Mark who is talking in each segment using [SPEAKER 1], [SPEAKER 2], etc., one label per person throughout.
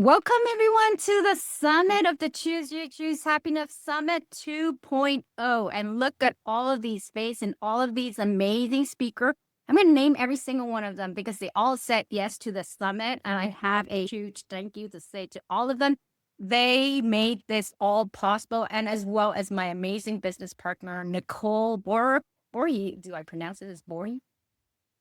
[SPEAKER 1] Welcome everyone to the summit of the Choose You Choose Happiness Summit 2.0. And look at all of these faces and all of these amazing speakers. I'm going to name every single one of them because they all said yes to the summit. And I have a huge thank you to say to all of them. They made this all possible. And as well as my amazing business partner, Nicole Bori. Do I pronounce it as Bori?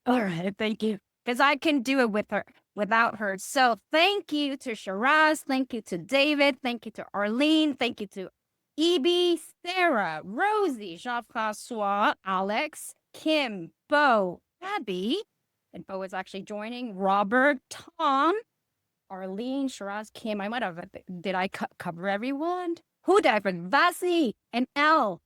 [SPEAKER 1] All right, thank you. Because I can do it with her without her. So thank you to Shiraz, thank you to David, thank you to Arlene, thank you to Evie, Sarah, Rosie, Jean-Francois, Alex, Kim, Bo, Abby, and Bo is actually joining, Robert, Tom, Arlene, Shiraz, Kim. I might have, did I cover everyone? Who did I forget? Vasi and Elle.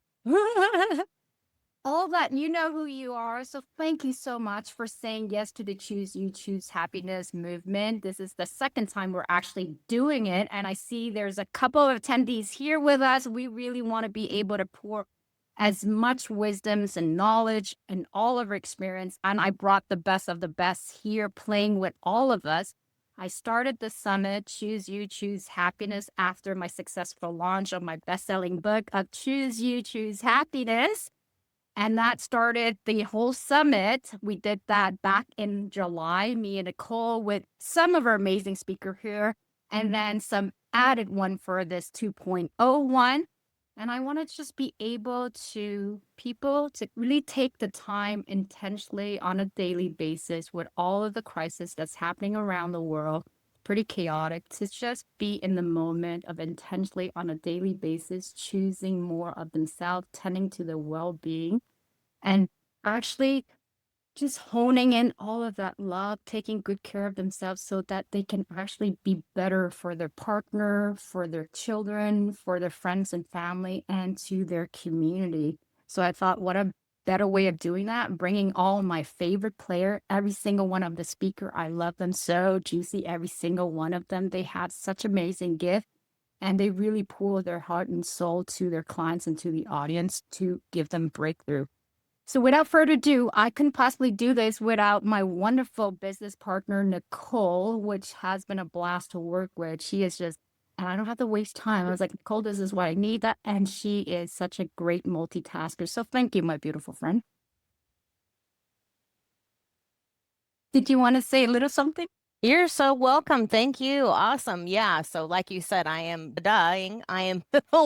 [SPEAKER 1] All that, you know who you are. So thank you so much for saying yes to the Choose You Choose Happiness movement. This is the second time we're actually doing it. And I see there's a couple of attendees here with us. We really want to be able to pour as much wisdoms and knowledge and all of our experience. And I brought the best of the best here playing with all of us. I started the summit, Choose You Choose Happiness, after my successful launch of my best-selling book of Choose You Choose Happiness. And that started the whole summit. We did that back in July, me and Nicole, with some of our amazing speakers here, and then some added one for this 2.0 one. And I want to just be able to people to really take the time intentionally on a daily basis with all of the crisis that's happening around the world, pretty chaotic, to just be in the moment of intentionally on a daily basis, choosing more of themselves, tending to their well-being, and actually just honing in all of that love, taking good care of themselves so that they can actually be better for their partner, for their children, for their friends and family, and to their community. So I thought, what a better way of doing that, bringing all my favorite player, every single one of the speaker. I love them so juicy, every single one of them. They have such amazing gift, and they really pour their heart and soul to their clients and to the audience to give them breakthrough. So without further ado, I couldn't possibly do this without my wonderful business partner, Nicole, which has been a blast to work with. She is just, and I don't have to waste time. I was like, Nicole, this is what I need. That, and she is such a great multitasker. So thank you, my beautiful friend. Did you want to say a little something?
[SPEAKER 2] You're so welcome. Thank you. Awesome. Yeah. So like you said, I am dying. I am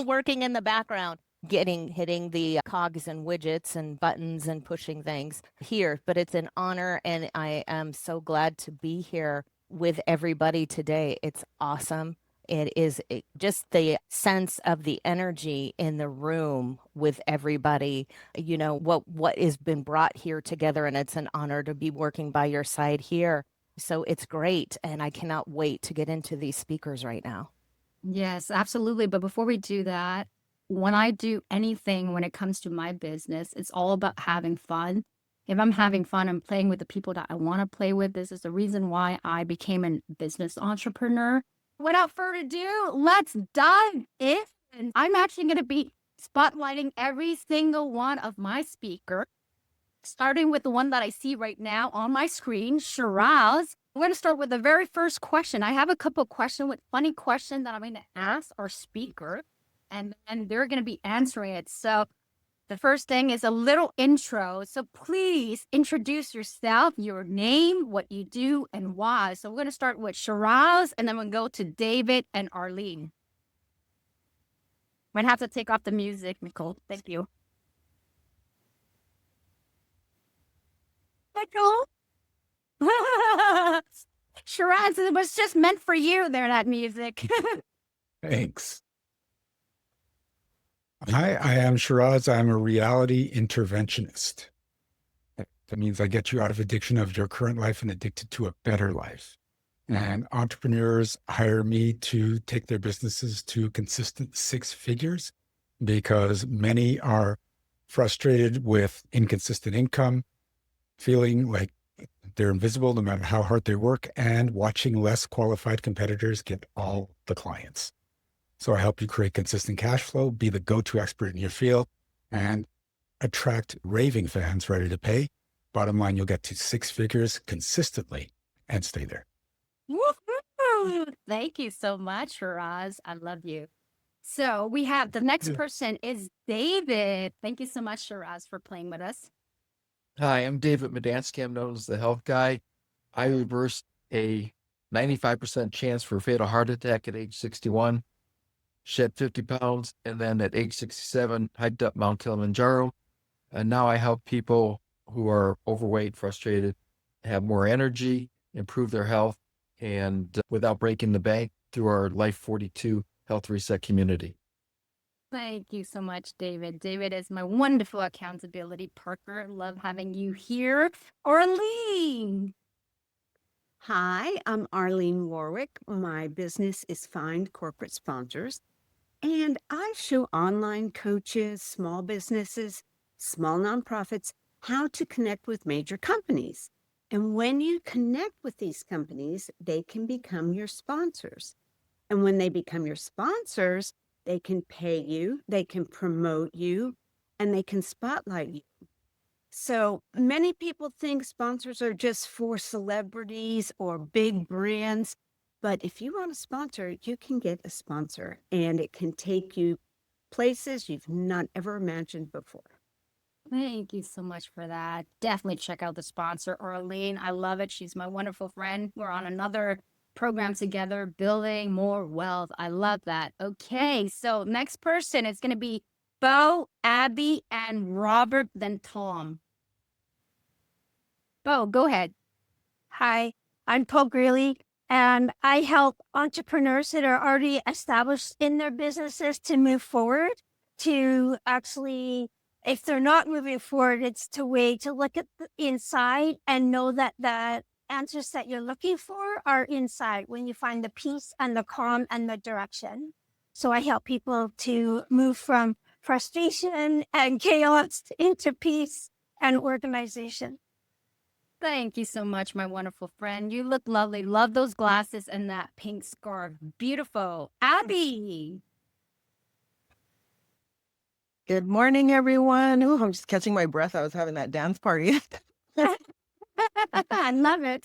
[SPEAKER 2] working in the background, hitting the cogs and widgets and buttons and pushing things here. But it's an honor, and I am so glad to be here with everybody today. It's awesome. It is just the sense of the energy in the room with everybody, what has been brought here together. And it's an honor to be working by your side here. So it's great, and I cannot wait to get into these speakers right now.
[SPEAKER 1] Yes, absolutely. But before we do that, when I do anything when it comes to my business, it's all about having fun. If I'm having fun and playing with the people that I want to play with, this is the reason why I became a business entrepreneur. Without further ado, let's dive in. And I'm actually going to be spotlighting every single one of my speakers, starting with the one that I see right now on my screen, Shiraz. I'm going to start with the very first question. I have a couple of questions with funny questions that I'm going to ask our speaker, and they're going to be answering it. So the first thing is a little intro. So please introduce yourself, your name, what you do, and why. So we're going to start with Shiraz, and then we'll go to David and Arlene. Might have to take off the music, Nicole. Thank you. Nicole? Shiraz, it was just meant for you there, that music.
[SPEAKER 3] Thanks. Hi, I am Shiraz. I'm a reality interventionist. That means I get you out of addiction of your current life and addicted to a better life. And entrepreneurs hire me to take their businesses to consistent six figures because many are frustrated with inconsistent income, feeling like they're invisible no matter how hard they work, and watching less qualified competitors get all the clients. So I help you create consistent cash flow, be the go-to expert in your field, and attract raving fans ready to pay. Bottom line, you'll get to six figures consistently and stay there.
[SPEAKER 1] Thank you so much, Faraz. I love you. So we have the next person is David. Thank you so much, Shiraz, for playing with us.
[SPEAKER 4] Hi, I'm David Medansky. I'm known as the health guy. I reversed a 95% chance for a fatal heart attack at age 61, shed 50 pounds, and then at age 67, hiked up Mount Kilimanjaro. And now I help people who are overweight, frustrated, have more energy, improve their health, and without breaking the bank through our Life 42 Health Reset community.
[SPEAKER 1] Thank you so much, David. David is my wonderful accountability partner. Love having you here. Orlean.
[SPEAKER 5] Hi, I'm Arlene Warwick. My business is Find Corporate Sponsors, and I show online coaches, small businesses, small nonprofits how to connect with major companies. And when you connect with these companies, they can become your sponsors. And when they become your sponsors, they can pay you, they can promote you, and they can spotlight you. So many people think sponsors are just for celebrities or big brands. But if you want a sponsor, you can get a sponsor and it can take you places you've not ever imagined before.
[SPEAKER 1] Thank you so much for that. Definitely check out the sponsor, Orlean. I love it. She's my wonderful friend. We're on another program together, building more wealth. I love that. Okay, so next person is going to be Bo, Abby, and Robert, then Tom. Bo, go ahead.
[SPEAKER 6] Hi, I'm Paul Greeley, and I help entrepreneurs that are already established in their businesses to move forward, to actually, if they're not moving forward, it's to wait to look at the inside and know that the answers that you're looking for are inside when you find the peace and the calm and the direction. So I help people to move from frustration and chaos into peace and organization.
[SPEAKER 1] Thank you so much, my wonderful friend. You look lovely. Love those glasses and that pink scarf. Beautiful. Abby.
[SPEAKER 7] Good morning, everyone. Ooh, I'm just catching my breath. I was having that dance party.
[SPEAKER 1] I love it.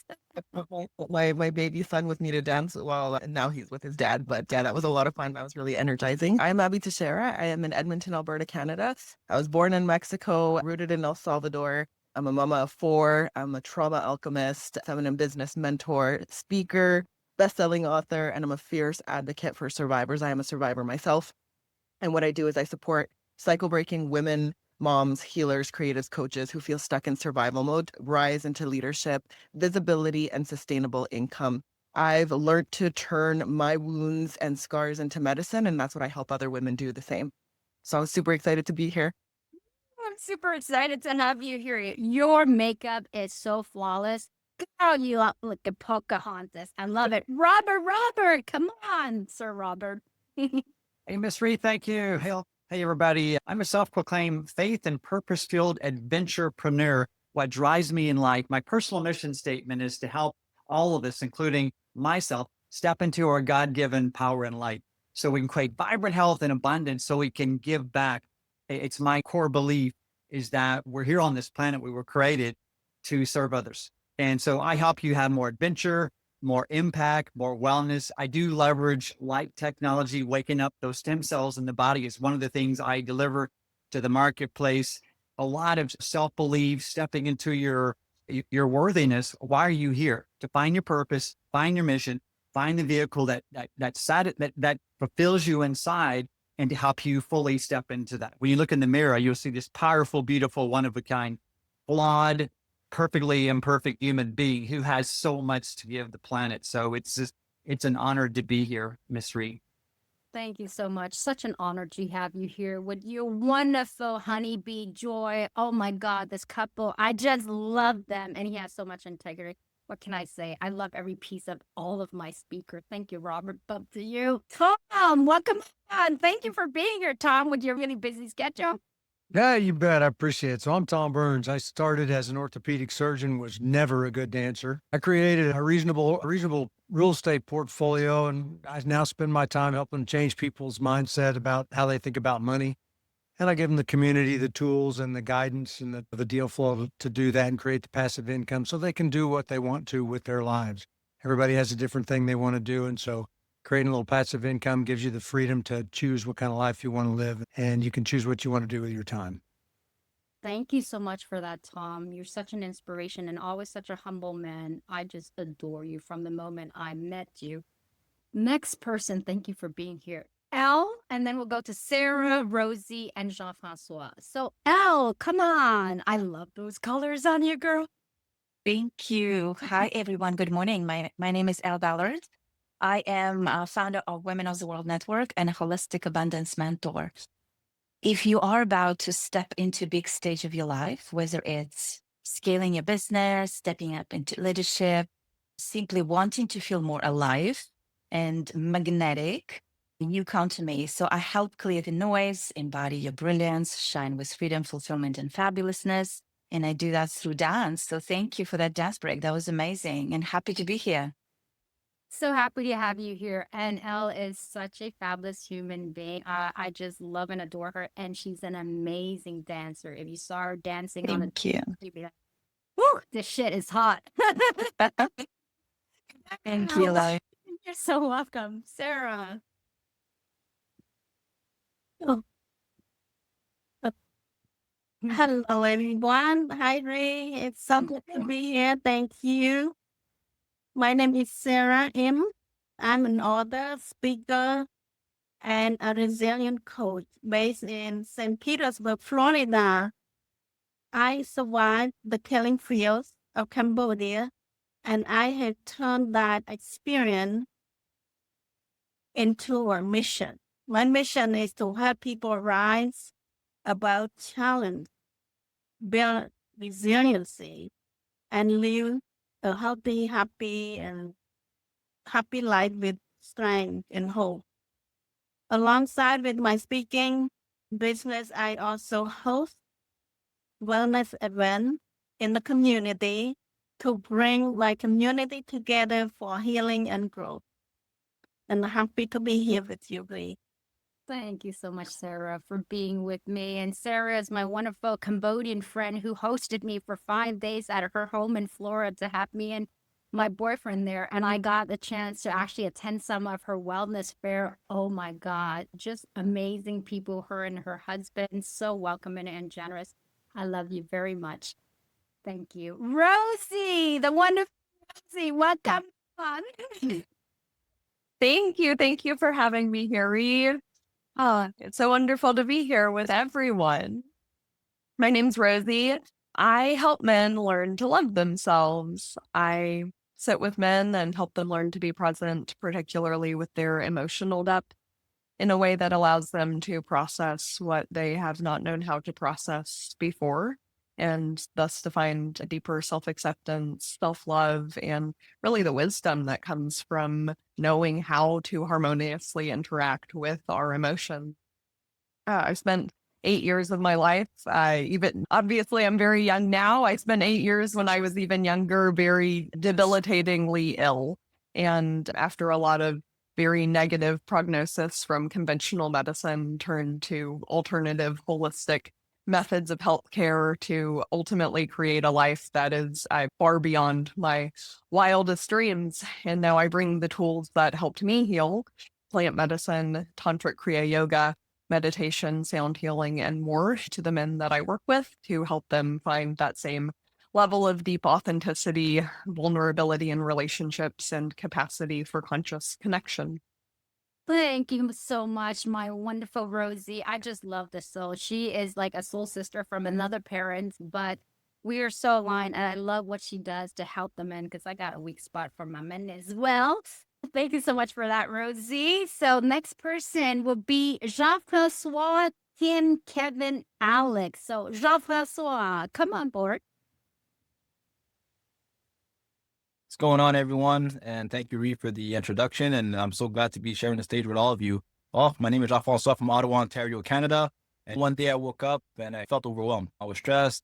[SPEAKER 7] my baby son with me to dance while now he's with his dad. But yeah, that was a lot of fun. That was really energizing. I'm Abby Teixeira. I am in Edmonton, Alberta, Canada. I was born in Mexico, rooted in El Salvador. I'm a mama of 4. I'm a trauma alchemist, feminine business mentor, speaker, best-selling author, and I'm a fierce advocate for survivors. I am a survivor myself. And what I do is I support cycle-breaking women, moms, healers, creatives, coaches who feel stuck in survival mode, rise into leadership, visibility, and sustainable income. I've learned to turn my wounds and scars into medicine, and that's what I help other women do the same. So I'm super excited to be here.
[SPEAKER 1] I'm super excited to have you here. Your makeup is so flawless. Girl, you look like a Pocahontas. I love it. Robert, come on, Sir Robert.
[SPEAKER 8] Hey, Miss Reed, thank you. Hey, everybody. I'm a self-proclaimed faith and purpose-filled adventurepreneur. What drives me in life, my personal mission statement is to help all of us, including myself, step into our God-given power and light so we can create vibrant health and abundance so we can give back. It's my core belief is that we're here on this planet. We were created to serve others. And so I help you have more adventure, more impact, more wellness. I do leverage light technology. Waking up those stem cells in the body is one of the things I deliver to the marketplace. A lot of self-belief, stepping into your worthiness. Why are you here? To find your purpose, find your mission, find the vehicle that fulfills you inside, and to help you fully step into that. When you look in the mirror, you'll see this powerful, beautiful, one of a kind, flawed, perfectly imperfect human being who has so much to give the planet. So it's an honor to be here, Miss Reed.
[SPEAKER 1] Thank you so much. Such an honor to have you here with your wonderful honeybee Joy. Oh my God, this couple, I just love them. And he has so much integrity. What can I say? I love every piece of all of my speakers. Thank you, Robert. Bump to you. Tom, welcome on. Thank you for being here, Tom, with your really busy schedule.
[SPEAKER 9] Yeah, you bet. I appreciate it. So I'm Tom Burns. I started as an orthopedic surgeon, was never a good dancer. I created a reasonable real estate portfolio, and I now spend my time helping change people's mindset about how they think about money. And I give them the community, the tools and the guidance and the deal flow to do that and create the passive income so they can do what they want to with their lives. Everybody has a different thing they want to do. And so creating a little passive income gives you the freedom to choose what kind of life you want to live. And you can choose what you want to do with your time.
[SPEAKER 1] Thank you so much for that, Tom. You're such an inspiration and always such a humble man. I just adore you from the moment I met you. Next person, thank you for being here. Elle, and then we'll go to Sarah, Rosie, and Jean-Francois. So, Elle, come on. I love those colors on you, girl.
[SPEAKER 10] Thank you. Hi, everyone. Good morning. My name is Elle Ballard. I am a founder of Women of the World Network and a holistic abundance mentor. If you are about to step into a big stage of your life, whether it's scaling your business, stepping up into leadership, simply wanting to feel more alive and magnetic, you come to me. So I help clear the noise, embody your brilliance, shine with freedom, fulfillment, and fabulousness. And I do that through dance. So thank you for that dance break. That was amazing and happy to be here.
[SPEAKER 1] So happy to have you here. And Elle is such a fabulous human being. I just love and adore her. And she's an amazing dancer. If you saw her dancing on a
[SPEAKER 10] Thank you.
[SPEAKER 1] you'd be like, woo, this shit is hot.
[SPEAKER 10] Thank you, Lai.
[SPEAKER 1] You're so welcome. Sarah.
[SPEAKER 6] Hello, everyone. Hi, Ray. It's so good to be here. Thank you. My name is Sarah M. I'm an author, speaker, and a resilient coach based in St. Petersburg, Florida. I survived the killing fields of Cambodia, and I have turned that experience into a mission. My mission is to help people rise above challenge, build resiliency, and live a healthy, happy life with strength and hope. Alongside with my speaking business, I also host wellness events in the community to bring my community together for healing and growth. And happy to be here with you, Bree.
[SPEAKER 1] Thank you so much, Sarah, for being with me. And Sarah is my wonderful Cambodian friend who hosted me for 5 days at her home in Florida to have me and my boyfriend there. And I got the chance to actually attend some of her wellness fair. Oh my God, just amazing people, her and her husband, so welcoming and generous. I love you very much. Thank you. Rosie, the wonderful Rosie, welcome on.
[SPEAKER 11] Thank you. Thank you for having me here, Reed. Oh, it's so wonderful to be here with everyone. My name's Rosie. I help men learn to love themselves. I sit with men and help them learn to be present, particularly with their emotional depth, in a way that allows them to process what they have not known how to process before, and thus to find a deeper self-acceptance, self-love, and really the wisdom that comes from knowing how to harmoniously interact with our emotions. I've spent 8 years of my life, obviously I'm very young now. I spent 8 years when I was even younger, very debilitatingly ill. And after a lot of very negative prognosis from conventional medicine, turned to alternative holistic methods of healthcare to ultimately create a life that is far beyond my wildest dreams. And now I bring the tools that helped me heal, plant medicine, tantric kriya yoga, meditation, sound healing, and more, to the men that I work with to help them find that same level of deep authenticity, vulnerability in relationships, and capacity for conscious connection.
[SPEAKER 1] Thank you so much, my wonderful Rosie. I just love this soul. She is like a soul sister from another parent, but we are so aligned, and I love what she does to help the men because I got a weak spot for my men as well. Thank you so much for that, Rosie. So next person will be Jean-Francois, Tim, Kevin, Alex. So Jean-Francois, come on board.
[SPEAKER 12] What's going on, everyone? And thank you, Reed, for the introduction. And I'm so glad to be sharing the stage with all of you. Oh, my name is Jean-Francois from Ottawa, Ontario, Canada. And one day I woke up and I felt overwhelmed. I was stressed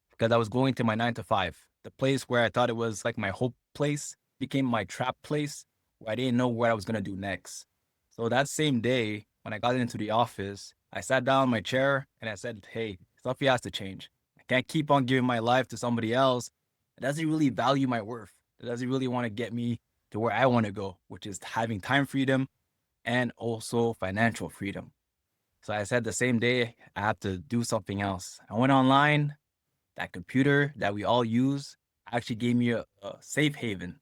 [SPEAKER 12] because I was going to my 9 to 5. The place where I thought it was like my hope place became my trap place where I didn't know what I was going to do next. So that same day, when I got into the office, I sat down in my chair and I said, hey, stuff has to change. I can't keep on giving my life to somebody else that doesn't really value my worth. That doesn't really want to get me to where I want to go, which is having time freedom and also financial freedom. So I said the same day, I have to do something else. I went online. That computer that we all use actually gave me a safe haven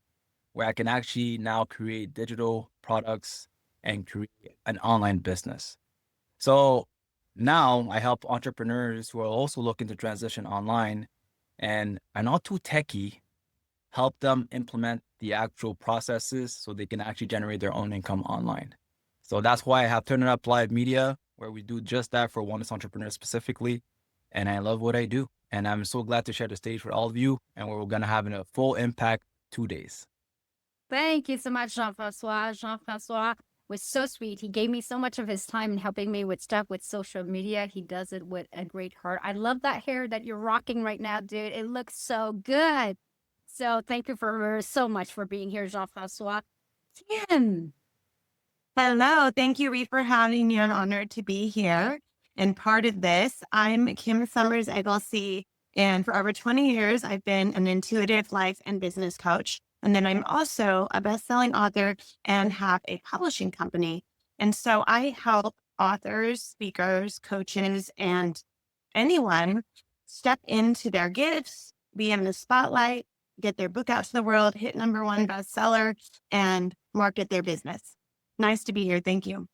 [SPEAKER 12] where I can actually now create digital products and create an online business. So now I help entrepreneurs who are also looking to transition online and are not too techy, help them implement the actual processes so they can actually generate their own income online. So that's why I have Turn It Up Live Media, where we do just that for wellness entrepreneurs specifically. And I love what I do. And I'm so glad to share the stage with all of you. And we're going to have a full impact 2 days.
[SPEAKER 1] Thank you so much, Jean-Francois. Jean-Francois was so sweet. He gave me so much of his time in helping me with stuff with social media. He does it with a great heart. I love that hair that you're rocking right now, dude. It looks so good. So thank you so much for being here, Jean-Francois. Kim.
[SPEAKER 13] Hello. Thank you, Ree, for having me. I'm honored to be here. And part of this, I'm Kim Summers LLC. And for over 20 years, I've been an intuitive life and business coach. And then I'm also a best-selling author and have a publishing company. And so I help authors, speakers, coaches, and anyone step into their gifts, be in the spotlight, get their book out to the world, hit #1 bestseller, and market their business. Nice to be here. Thank you.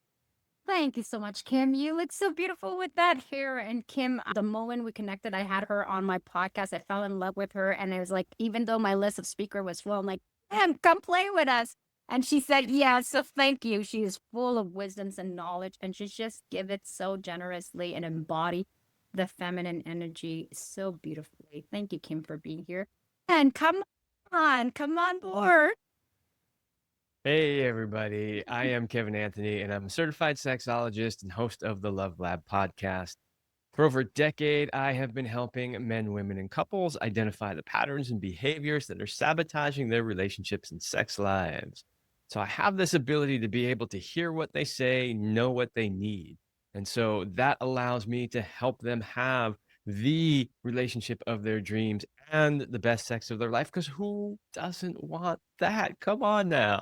[SPEAKER 1] Thank you so much, Kim. You look so beautiful with that hair. And Kim, the moment we connected, I had her on my podcast. I fell in love with her. And it was like, even though my list of speaker was full, I'm like, man, come play with us. And she said, yeah, so thank you. She is full of wisdoms and knowledge. And she just give it so generously and embody the feminine energy so beautifully. Thank you, Kim, for being here. And come on board.
[SPEAKER 14] Hey, everybody. I am Kevin Anthony, and I'm a certified sexologist and host of the Love Lab podcast. For over a decade, I have been helping men, women, and couples identify the patterns and behaviors that are sabotaging their relationships and sex lives. So I have this ability to be able to hear what they say, know what they need. And so that allows me to help them have the relationship of their dreams and the best sex of their life, because who doesn't want that? Come on now.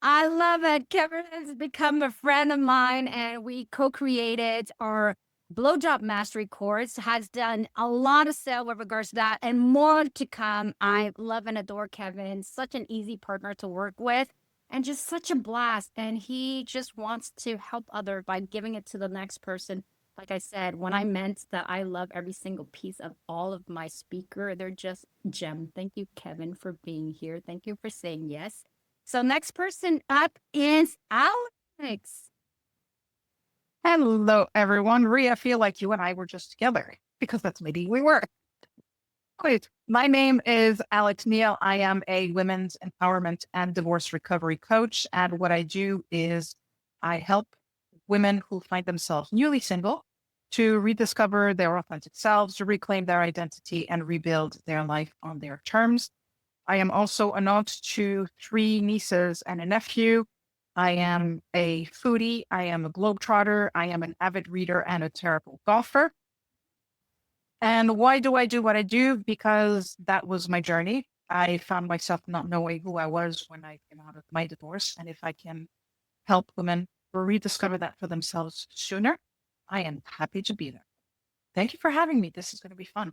[SPEAKER 1] I love it. Kevin has become a friend of mine, and we co-created our blowjob mastery course. Has done a lot of sale with regards to that, and more to come. I love and adore Kevin. Such an easy partner to work with, and just such a blast. And he just wants to help others by giving it to the next person. Like I said, when I meant that I love every single piece of all of my speaker, they're just gem. Thank you, Kevin, for being here. Thank you for saying yes. So next person up is Alex.
[SPEAKER 15] Hello, everyone. Rhea, I feel like you and I were just together because that's maybe we were. Great. My name is Alex Neal. I am a women's empowerment and divorce recovery coach. And what I do is I help women who find themselves newly single to rediscover their authentic selves, to reclaim their identity, and rebuild their life on their terms. I am also an aunt to 3 nieces and a nephew. I am a foodie. I am a globetrotter. I am an avid reader and a terrible golfer. And why do I do what I do? Because that was my journey. I found myself not knowing who I was when I came out of my divorce. And if I can help women rediscover that for themselves sooner, I am happy to be there. Thank you for having me. This is going to be fun.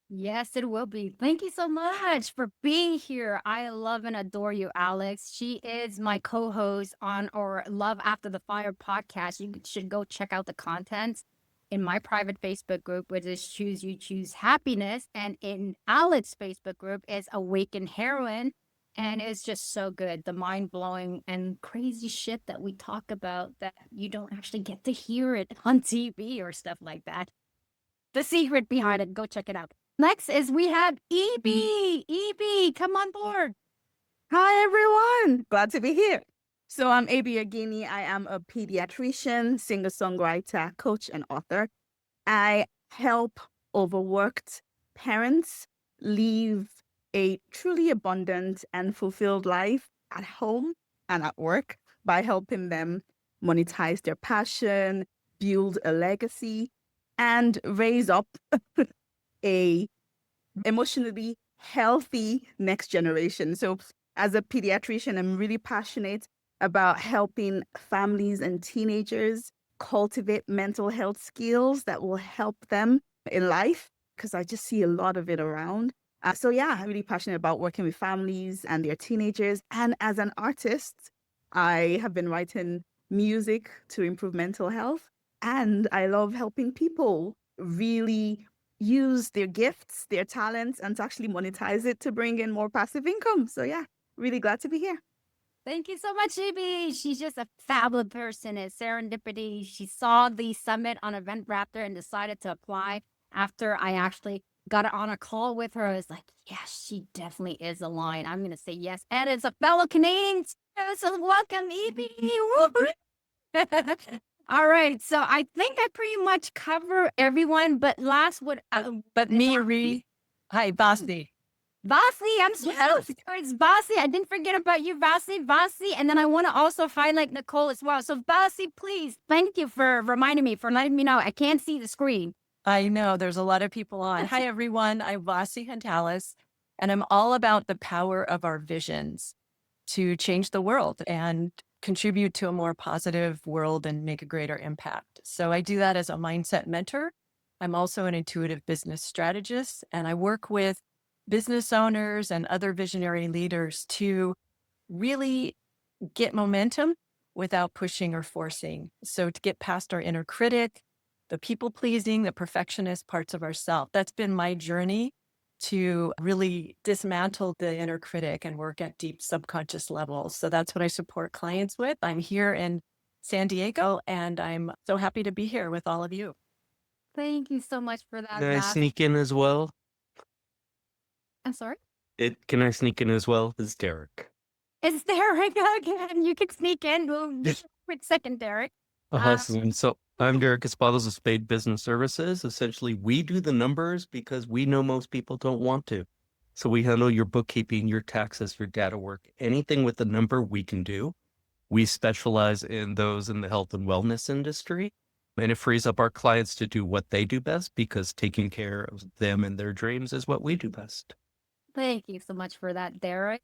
[SPEAKER 1] Yes, it will be. Thank you so much for being here. I love and adore you, Alex. She is my co-host on our Love After the Fire podcast. You should go check out the content in my private Facebook group, which is Choose You Choose Happiness. And in Alex's Facebook group is Awaken Heroine. And it's just so good. The mind-blowing and crazy shit that we talk about that you don't actually get to hear it on TV or stuff like that. The secret behind it. Go check it out. Next is we have EB. EB, come on board.
[SPEAKER 16] Hi, everyone. Glad to be here. So I'm Abi Agini. I am a pediatrician, singer-songwriter, coach, and author. I help overworked parents live a truly abundant and fulfilled life at home and at work by helping them monetize their passion, build a legacy, and raise up a emotionally healthy next generation. So as a pediatrician, I'm really passionate about helping families and teenagers cultivate mental health skills that will help them in life, because I just see a lot of it around. So yeah, I'm really passionate about working with families and their teenagers. And as an artist, I have been writing music to improve mental health. And I love helping people really use their gifts, their talents, and to actually monetize it to bring in more passive income. So yeah, really glad to be here.
[SPEAKER 1] Thank you so much, EB. She's just a fabulous person. It's serendipity. She saw the summit on Event Raptor and decided to apply after I actually got on a call with her. I was like, yes, she definitely is aligned. I'm going to say yes. And it's a fellow Canadian. So welcome, EB. All right. So I think I pretty much cover everyone, but last would,
[SPEAKER 11] But me, Ree. Hi, Basti.
[SPEAKER 1] Vasi, I'm so sorry. It's Vasi. I didn't forget about you, Vasi. And then I want to also highlight Nicole as well. So Vasi, please, thank you for reminding me, for letting me know. I can't see the screen.
[SPEAKER 11] I know there's a lot of people on. Hi, everyone. I'm Vasi Huntalis, and I'm all about the power of our visions to change the world and contribute to a more positive world and make a greater impact. So I do that as a mindset mentor. I'm also an intuitive business strategist, and I work with business owners and other visionary leaders to really get momentum without pushing or forcing. So to get past our inner critic, the people pleasing, the perfectionist parts of ourselves. That's been my journey to really dismantle the inner critic and work at deep subconscious levels. So that's what I support clients with. I'm here in San Diego, and I'm so happy to be here with all of you.
[SPEAKER 1] Thank you so much for that.
[SPEAKER 17] Can I
[SPEAKER 1] Vasi.
[SPEAKER 17] sneak in as well?
[SPEAKER 1] I'm sorry.
[SPEAKER 17] Can I sneak in as well? It's Derek.
[SPEAKER 1] It's Derek again. You can sneak in. We'll quick second, Derek.
[SPEAKER 17] Awesome. So I'm Derek Espados of Spade Business Services. Essentially, we do the numbers because we know most people don't want to. So we handle your bookkeeping, your taxes, your data work, anything with a number we can do. We specialize in those in the health and wellness industry. And it frees up our clients to do what they do best, because taking care of them and their dreams is what we do best.
[SPEAKER 1] Thank you so much for that, Derek.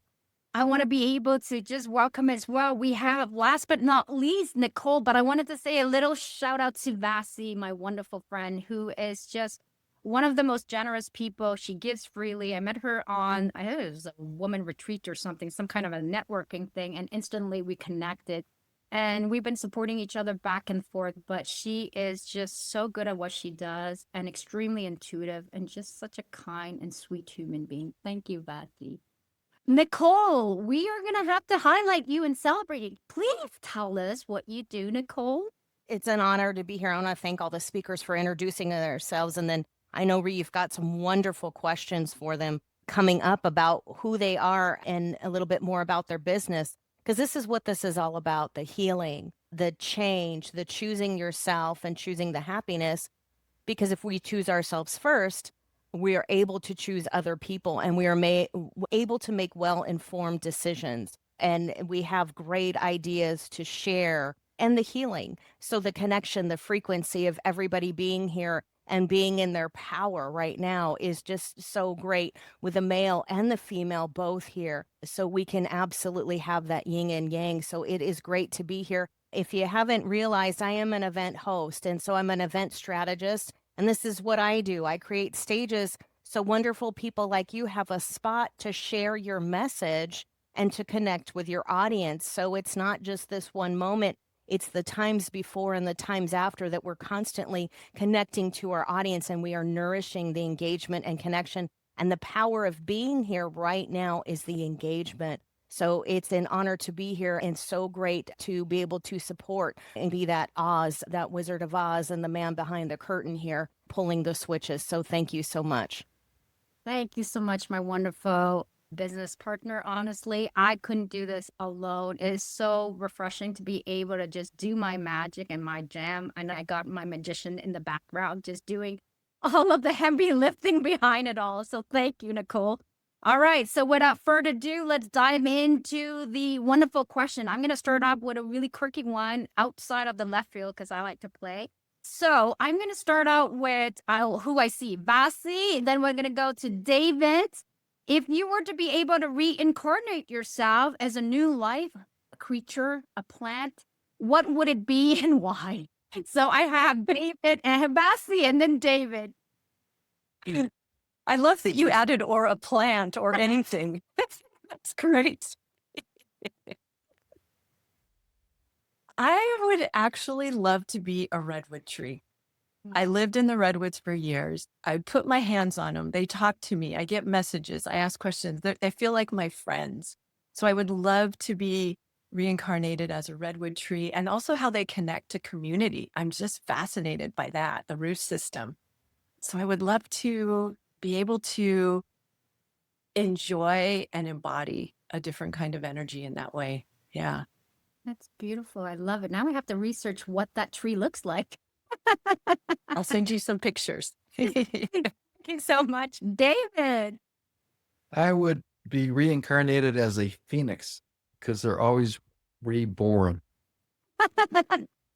[SPEAKER 1] I want to be able to just welcome as well. We have, last but not least, Nicole, but I wanted to say a little shout out to Vasi, my wonderful friend, who is just one of the most generous people. She gives freely. I met her on, I think it was a woman retreat or something, some kind of a networking thing, and instantly we connected. And we've been supporting each other back and forth, but she is just so good at what she does and extremely intuitive and just such a kind and sweet human being. Thank you, Vati. Nicole, we are going to have to highlight you and celebrate you. Please tell us what you do, Nicole.
[SPEAKER 2] It's an honor to be here. I want to thank all the speakers for introducing themselves. And then I know, Ree, you've got some wonderful questions for them coming up about who they are and a little bit more about their business. Because this is what this is all about, the healing, the change, the choosing yourself and choosing the happiness. Because if we choose ourselves first, we are able to choose other people, and we are able to make well-informed decisions. And we have great ideas to share, and the healing. So the connection, the frequency of everybody being here and being in their power right now is just so great, with the male and the female both here. So we can absolutely have that yin and yang. So it is great to be here. If you haven't realized, I am an event host, and so I'm an event strategist. And this is what I do. I create stages so wonderful people like you have a spot to share your message and to connect with your audience. So it's not just this one moment. It's the times before and the times after that we're constantly connecting to our audience, and we are nourishing the engagement and connection. And the power of being here right now is the engagement. So it's an honor to be here, and so great to be able to support and be that Oz, that Wizard of Oz, and the man behind the curtain here pulling the switches. So thank you so much.
[SPEAKER 1] Thank you so much, my wonderful business partner. Honestly, I couldn't do this alone. It is so refreshing to be able to just do my magic and my jam. And I got my magician in the background just doing all of the heavy lifting behind it all. So thank you, Nicole. All right. So without further ado, let's dive into the wonderful question. I'm going to start off with a really quirky one outside of the left field because I like to play. So I'm going to start out with who I see, Vasi. Then we're going to go to David. If you were to be able to reincarnate yourself as a new life, a creature, a plant, what would it be and why? So I have David and Habasi and then David.
[SPEAKER 11] I love that you added or a plant or anything. That's great. I would actually love to be a redwood tree. I lived in the redwoods for years. I put my hands on them. They talk to me. I get messages. I ask questions. They feel like my friends. So I would love to be reincarnated as a redwood tree and also how they connect to community. I'm just fascinated by that, the root system. So I would love to be able to enjoy and embody a different kind of energy in that way. Yeah.
[SPEAKER 1] That's beautiful. I love it. Now I have to research what that tree looks like.
[SPEAKER 11] I'll send you some pictures.
[SPEAKER 1] Thank you so much, David.
[SPEAKER 4] I would be reincarnated as a phoenix because they're always reborn,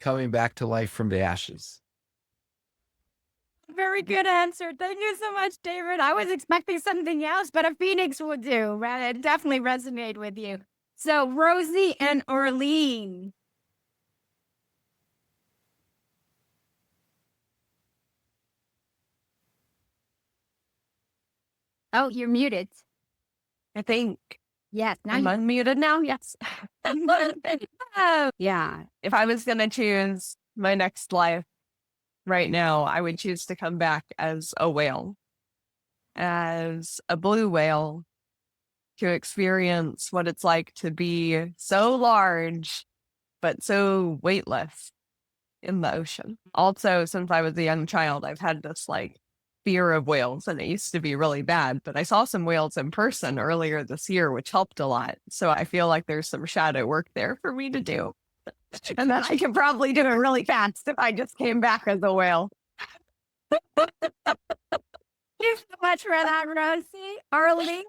[SPEAKER 4] coming back to life from the ashes.
[SPEAKER 1] Very good answer. Thank you so much, David. I was expecting something else, but a phoenix would do. Right? It definitely resonate with you. So Rosie and Arlene. Oh, you're muted.
[SPEAKER 11] I think.
[SPEAKER 1] Yes. Now
[SPEAKER 11] I'm
[SPEAKER 1] you
[SPEAKER 11] unmuted now. Yes. Yeah. If I was going to choose my next life right now, I would choose to come back as a whale, as a blue whale, to experience what it's like to be so large, but so weightless in the ocean. Also, since I was a young child, I've had this like fear of whales, and it used to be really bad, but I saw some whales in person earlier this year, which helped a lot. So I feel like there's some shadow work there for me to do. And then I can probably do it really fast if I just came back as a whale.
[SPEAKER 1] Thank you so much for that, Rosie. Arlene.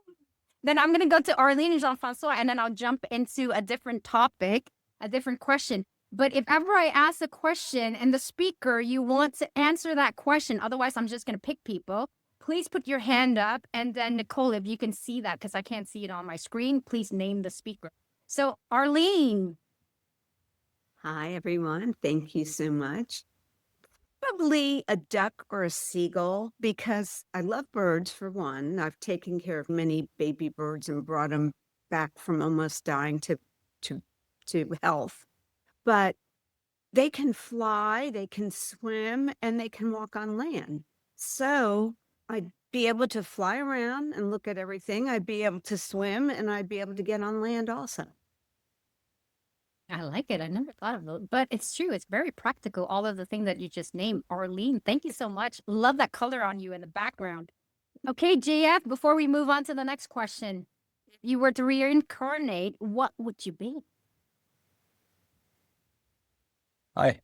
[SPEAKER 1] Then I'm going to go to Arlene and Jean-Francois, and then I'll jump into a different topic, a different question. But if ever I ask a question and the speaker, you want to answer that question, otherwise I'm just going to pick people, please put your hand up. And then Nicole, if you can see that, because I can't see it on my screen, please name the speaker. So Arlene.
[SPEAKER 5] Hi, everyone. Thank you so much. Probably a duck or a seagull because I love birds for one. I've taken care of many baby birds and brought them back from almost dying to health. But they can fly, they can swim, and they can walk on land. So I'd be able to fly around and look at everything. I'd be able to swim, and I'd be able to get on land also.
[SPEAKER 1] I like it. I never thought of it, but it's true. It's very practical. All of the things that you just named. Arlene, thank you so much. Love that color on you in the background. Okay, JF, before we move on to the next question, if you were to reincarnate, what would you be?
[SPEAKER 12] Hi.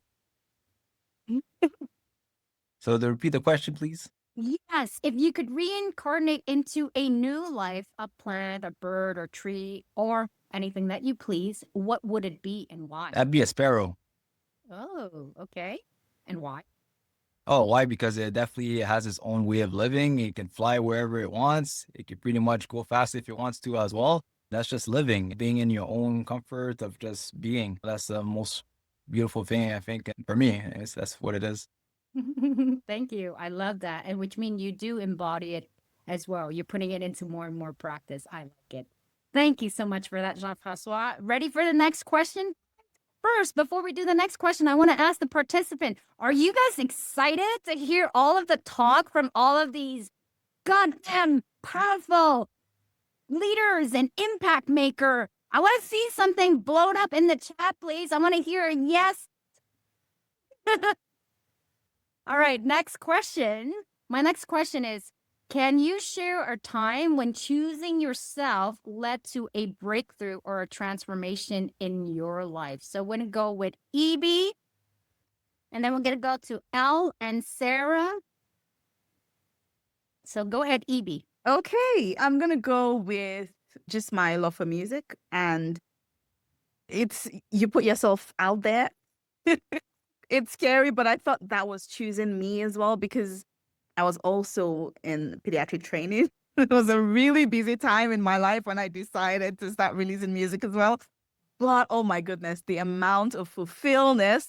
[SPEAKER 12] So to repeat the question, please.
[SPEAKER 1] Yes, if you could reincarnate into a new life, a plant, a bird, or tree, or anything that you please, what would it be and why?
[SPEAKER 12] That'd be a sparrow.
[SPEAKER 1] Oh, okay. And why?
[SPEAKER 12] Oh, why? Because it definitely has its own way of living. It can fly wherever it wants. It can pretty much go fast if it wants to as well. That's just living, being in your own comfort of just being. That's the most beautiful thing, I think, for me. That's what it is.
[SPEAKER 1] Thank you. I love that. And which means you do embody it as well. You're putting it into more and more practice. I like it. Thank you so much for that, Jean-Francois. Ready for the next question? First, before we do the next question, I want to ask the participant, are you guys excited to hear all of the talk from all of these goddamn powerful leaders and impact maker? I want to see something blown up in the chat, please. I want to hear a yes. All right, next question. My next question is, can you share a time when choosing yourself led to a breakthrough or a transformation in your life? So we're going to go with EB, and then we're going to go to Elle and Sarah. So go ahead, EB.
[SPEAKER 16] Okay, I'm going to go with just my love for music, and it's you put yourself out there. It's scary, but I thought that was choosing me as well because I was also in pediatric training. It was a really busy time in my life when I decided to start releasing music as well. But oh my goodness, the amount of fulfillment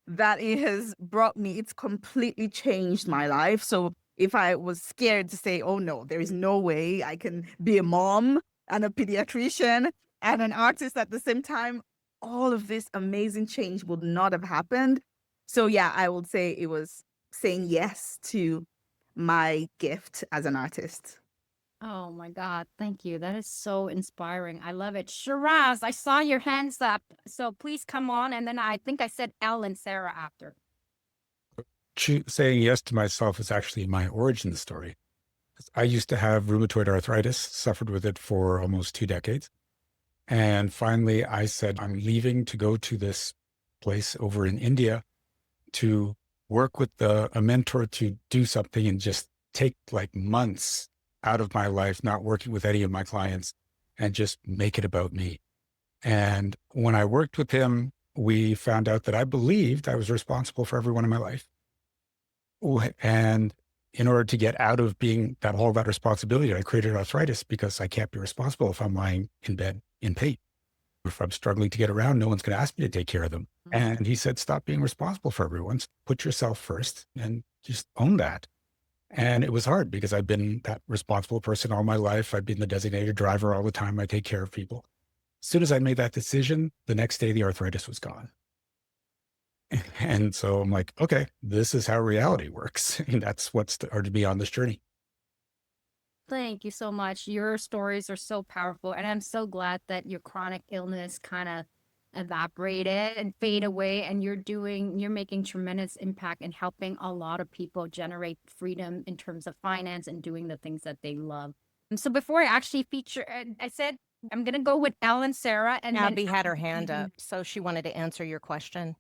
[SPEAKER 16] that it has brought me, it's completely changed my life. So if I was scared to say, oh no, there is no way I can be a mom and a pediatrician and an artist at the same time, all of this amazing change would not have happened. So yeah, I would say it was saying yes to my gift as an artist.
[SPEAKER 1] Oh my God. Thank you. That is so inspiring. I love it. Shiraz, I saw your hands up. So please come on. And then I think I said Elle and Sarah after.
[SPEAKER 3] Saying yes to myself is actually my origin story. I used to have rheumatoid arthritis, suffered with it for almost 2 decades. And finally, I said, I'm leaving to go to this place over in India to work with a mentor to do something and just take like months out of my life, not working with any of my clients, and just make it about me. And when I worked with him, we found out that I believed I was responsible for everyone in my life. And in order to get out of being all that responsibility, I created arthritis because I can't be responsible if I'm lying in bed in pain. If I'm struggling to get around, no one's going to ask me to take care of them. And he said, stop being responsible for everyone. Put yourself first and just own that. And it was hard because I've been that responsible person all my life. I've been the designated driver all the time. I take care of people. As soon as I made that decision, the next day the arthritis was gone. And so I'm like, okay, this is how reality works. And that's what's to be on this journey.
[SPEAKER 1] Thank you so much. Your stories are so powerful. And I'm so glad that your chronic illness kind of evaporated and fade away. And you're making tremendous impact in helping a lot of people generate freedom in terms of finance and doing the things that they love. And so before I actually feature, I said, I'm going to go with Elle and Sarah. And
[SPEAKER 2] Abby
[SPEAKER 1] then
[SPEAKER 2] had her hand up, so she wanted to answer your question.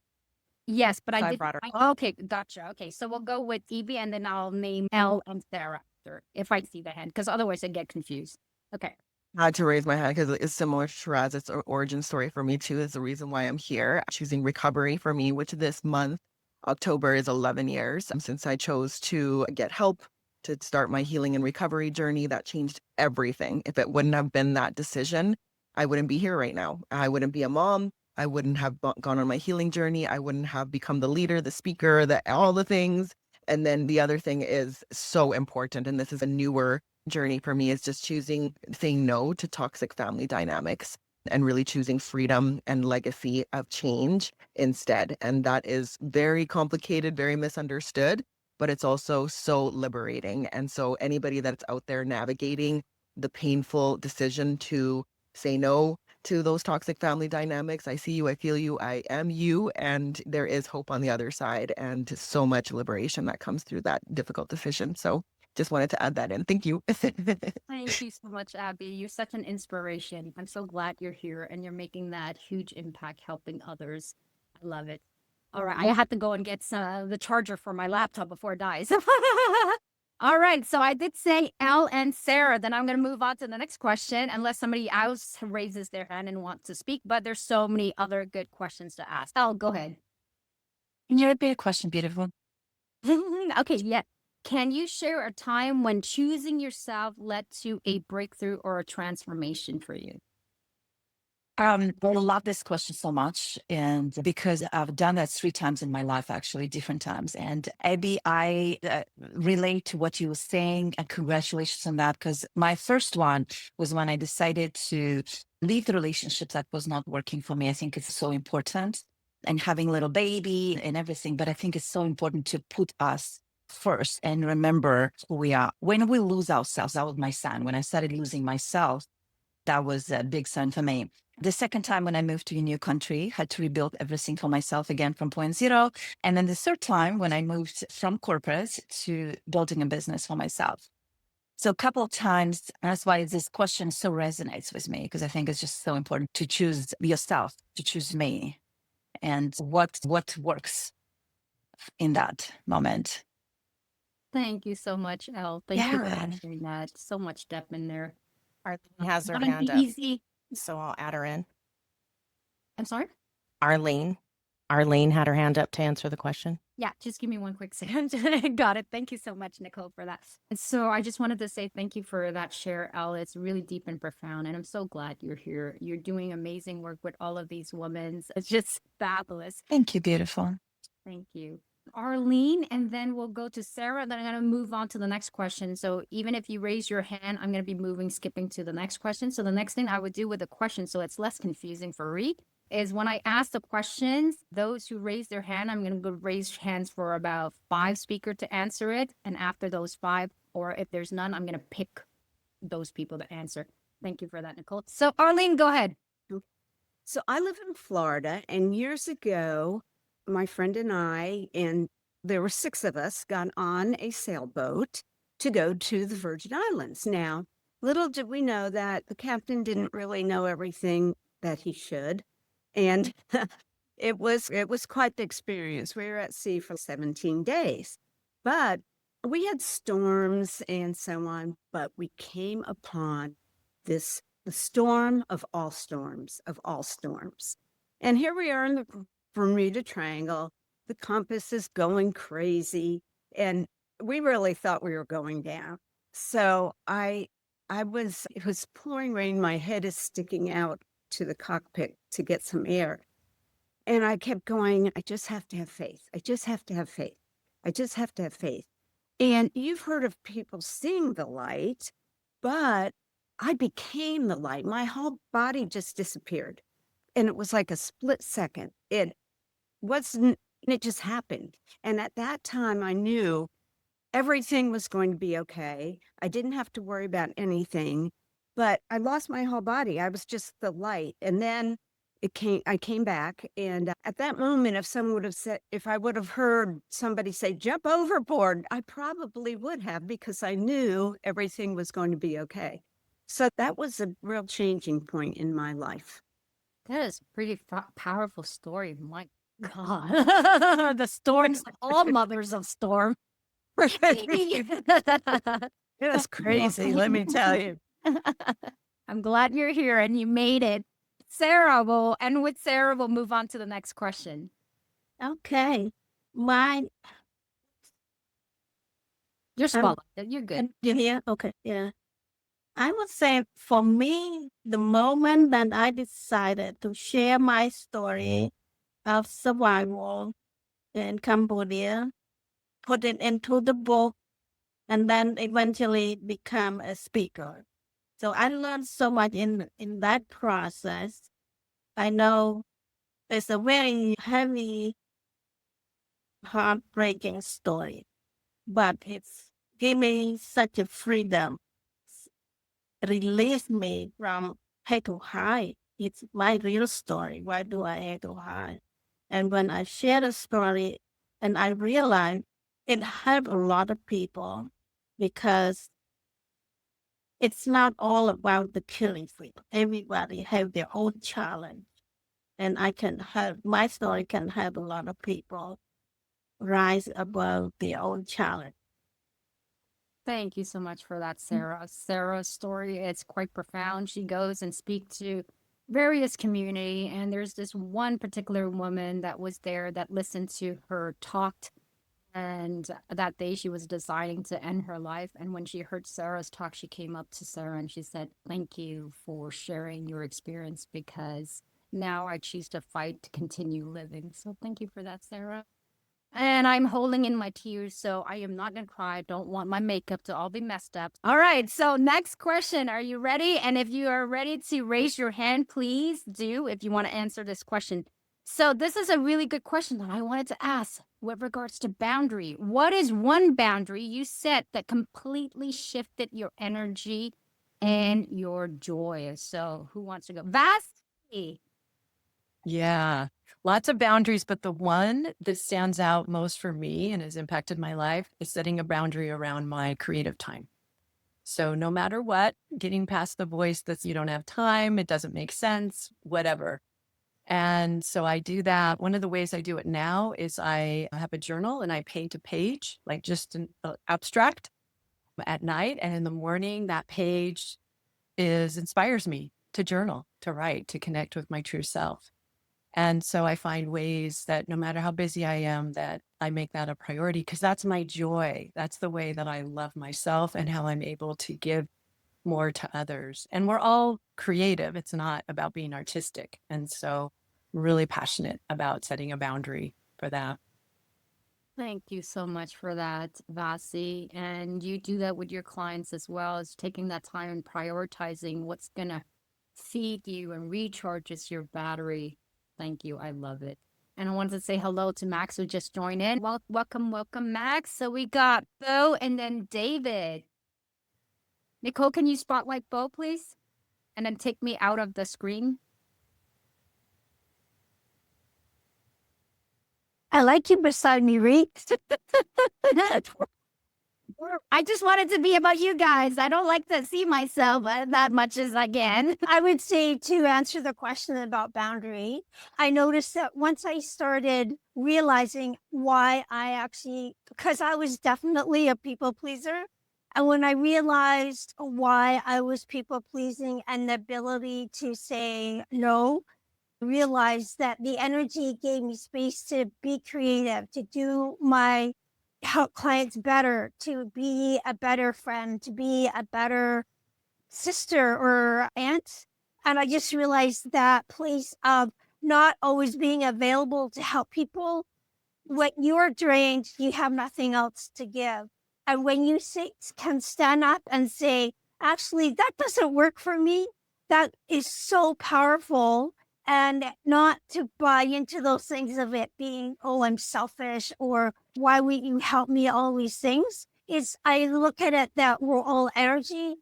[SPEAKER 1] Yes, but
[SPEAKER 2] So
[SPEAKER 1] I
[SPEAKER 2] I
[SPEAKER 1] did.
[SPEAKER 2] brought her.
[SPEAKER 1] Okay, gotcha. Okay, so we'll go with Evie, and then I'll name Elle and Sarah after if I see the hand, because otherwise I get confused. Okay.
[SPEAKER 7] I had to raise my hand because it's similar to Shiraz. It's an origin story for me too. Is the reason why I'm here. Choosing recovery for me, which this month, October, is 11 years since I chose to get help to start my healing and recovery journey. That changed everything. If it wouldn't have been that decision, I wouldn't be here right now. I wouldn't be a mom. I wouldn't have gone on my healing journey. I wouldn't have become the leader, the speaker, all the things. And then the other thing is so important, and this is a newer journey for me, is just saying no to toxic family dynamics and really choosing freedom and legacy of change instead. And that is very complicated, very misunderstood, but it's also so liberating. And so anybody that's out there navigating the painful decision to say no to those toxic family dynamics, I see you, I feel you, I am you, and there is hope on the other side and so much liberation that comes through that difficult decision. So just wanted to add that in. Thank you.
[SPEAKER 1] Thank you so much, Abby. You're such an inspiration. I'm so glad you're here and you're making that huge impact helping others. I love it. All right, I have to go and get the charger for my laptop before it dies. All right, so I did say Elle and Sarah. Then I'm going to move on to the next question, unless somebody else raises their hand and wants to speak. But there's so many other good questions to ask. Elle, go ahead.
[SPEAKER 10] Can you repeat a question, beautiful?
[SPEAKER 1] Okay, yeah. Can you share a time when choosing yourself led to a breakthrough or a transformation for you?
[SPEAKER 10] I love this question so much, and because I've done that 3 times in my life, actually, different times. And Abby, I relate to what you were saying, and congratulations on that. Because my first one was when I decided to leave the relationship that was not working for me. I think it's so important, and having a little baby and everything. But I think it's so important to put us first and remember who we are. When we lose ourselves, that was my sign. When I started losing myself, that was a big sign for me. The second time when I moved to a new country, had to rebuild everything for myself again from point zero. And then the third time when I moved from corporate to building a business for myself. So a couple of times, that's why this question so resonates with me, because I think it's just so important to choose yourself, to choose me, and what works in that moment.
[SPEAKER 1] Thank you so much, Elle. Thank you for answering that. So much depth in there.
[SPEAKER 2] Arlene has her
[SPEAKER 1] Not
[SPEAKER 2] hand
[SPEAKER 1] an
[SPEAKER 2] up,
[SPEAKER 1] easy.
[SPEAKER 2] so I'll add her in.
[SPEAKER 1] I'm sorry?
[SPEAKER 2] Arlene. Arlene had her hand up to answer the question.
[SPEAKER 1] Yeah, just give me one quick second. Got it. Thank you so much, Nicole, for that. And so I just wanted to say thank you for that share, Elle. It's really deep and profound. And I'm so glad you're here. You're doing amazing work with all of these women. It's just fabulous.
[SPEAKER 10] Thank you, beautiful.
[SPEAKER 1] Thank you. Arlene, and then we'll go to Sarah. Then I'm going to move on to the next question. So even if you raise your hand, I'm going to be skipping to the next question. So the next thing I would do with the question, so it's less confusing for Reed, is when I ask the questions, those who raise their hand, I'm going to go raise hands for about 5 speakers to answer it. And after those 5, or if there's none, I'm going to pick those people to answer. Thank you for that, Nicole. So Arlene, go ahead.
[SPEAKER 5] So I live in Florida, and years ago, my friend and I, and there were 6 of us, got on a sailboat to go to the Virgin Islands. Now, little did we know that the captain didn't really know everything that he should. And it was quite the experience. We were at sea for 17 days, but we had storms and so on, but we came upon the storm of all storms, And here we are in the Bermuda Triangle. The compass is going crazy, and we really thought we were going down. So it was pouring rain. My head is sticking out to the cockpit to get some air. And I kept going, I just have to have faith. I just have to have faith. I just have to have faith. And you've heard of people seeing the light, but I became the light. My whole body just disappeared. And it was like a split second. It just happened. And at that time, I knew everything was going to be okay. I didn't have to worry about anything, but I lost my whole body. I was just the light. And then I came back. And at that moment, if I would have heard somebody say, jump overboard, I probably would have, because I knew everything was going to be okay. So that was a real changing point in my life.
[SPEAKER 1] That is a pretty powerful story. My God. The storms, all mothers of storm.
[SPEAKER 6] That's crazy, let me tell you.
[SPEAKER 1] I'm glad you're here and you made it. Sarah will move on to the next question.
[SPEAKER 6] Okay.
[SPEAKER 1] You're spot on. You're good.
[SPEAKER 6] You hear? Okay. Yeah. I would say for me, the moment that I decided to share my story of survival in Cambodia, put it into the book, and then eventually become a speaker. So I learned so much in that process. I know it's a very heavy, heartbreaking story, but it's gave me such a freedom. Release me from hate to hide. It's my real story. Why do I hate to hide? And when I share the story, and I realized it helped a lot of people, because it's not all about the killing field. Everybody have their own challenge. And my story can help a lot of people rise above their own challenge.
[SPEAKER 1] Thank you so much for that, Sarah. Sarah's story, it's quite profound. She goes and speaks to various community, and there's this one particular woman that was there that listened to her talked, and that day she was deciding to end her life. And when she heard Sarah's talk, she came up to Sarah and she said, thank you for sharing your experience, because now I choose to fight to continue living. So thank you for that, Sarah. And I'm holding in my tears, so I am not going to cry. I don't want my makeup to all be messed up. All right, so next question. Are you ready? And if you are ready to raise your hand, please do, if you want to answer this question. So this is a really good question that I wanted to ask with regards to boundary. What is one boundary you set that completely shifted your energy and your joy? So who wants to go? Vasti.
[SPEAKER 10] Yeah, lots of boundaries, but the one that stands out most for me and has impacted my life is setting a boundary around my creative time. So no matter what, getting past the voice that's you don't have time, it doesn't make sense, whatever. And so I do that. One of the ways I do it now is I have a journal and I paint a page, like just an abstract at night. And in the morning, that page inspires me to journal, to write, to connect with my true self. And so I find ways that no matter how busy I am, that I make that a priority because that's my joy. That's the way that I love myself and how I'm able to give more to others. And we're all creative. It's not about being artistic. And so I'm really passionate about setting a boundary for that.
[SPEAKER 1] Thank you so much for that, Vasi. And you do that with your clients as well, as taking that time and prioritizing what's going to feed you and recharges your battery. Thank you. I love it. And I wanted to say hello to Max who just joined in. Welcome, Max. So we got Bo and then David. Nicole, can you spotlight Bo, please? And then take me out of the screen.
[SPEAKER 6] I like you beside me, Reek.
[SPEAKER 1] I just wanted to be about you guys. I don't like to see myself that much as I can.
[SPEAKER 6] I would say to answer the question about boundary, I noticed that once I started realizing why because I was definitely a people pleaser. And when I realized why I was people pleasing and the ability to say no, realized that the energy gave me space to be creative, to do my help clients better, to be a better friend, to be a better sister or aunt. And I just realized that place of not always being available to help people. When you're drained, you have nothing else to give. And when you can stand up and say, actually, that doesn't work for me, that is so powerful. And not to buy into those things of it being, oh, I'm selfish, or why would you help me, all these things. I look at it that we're all energy.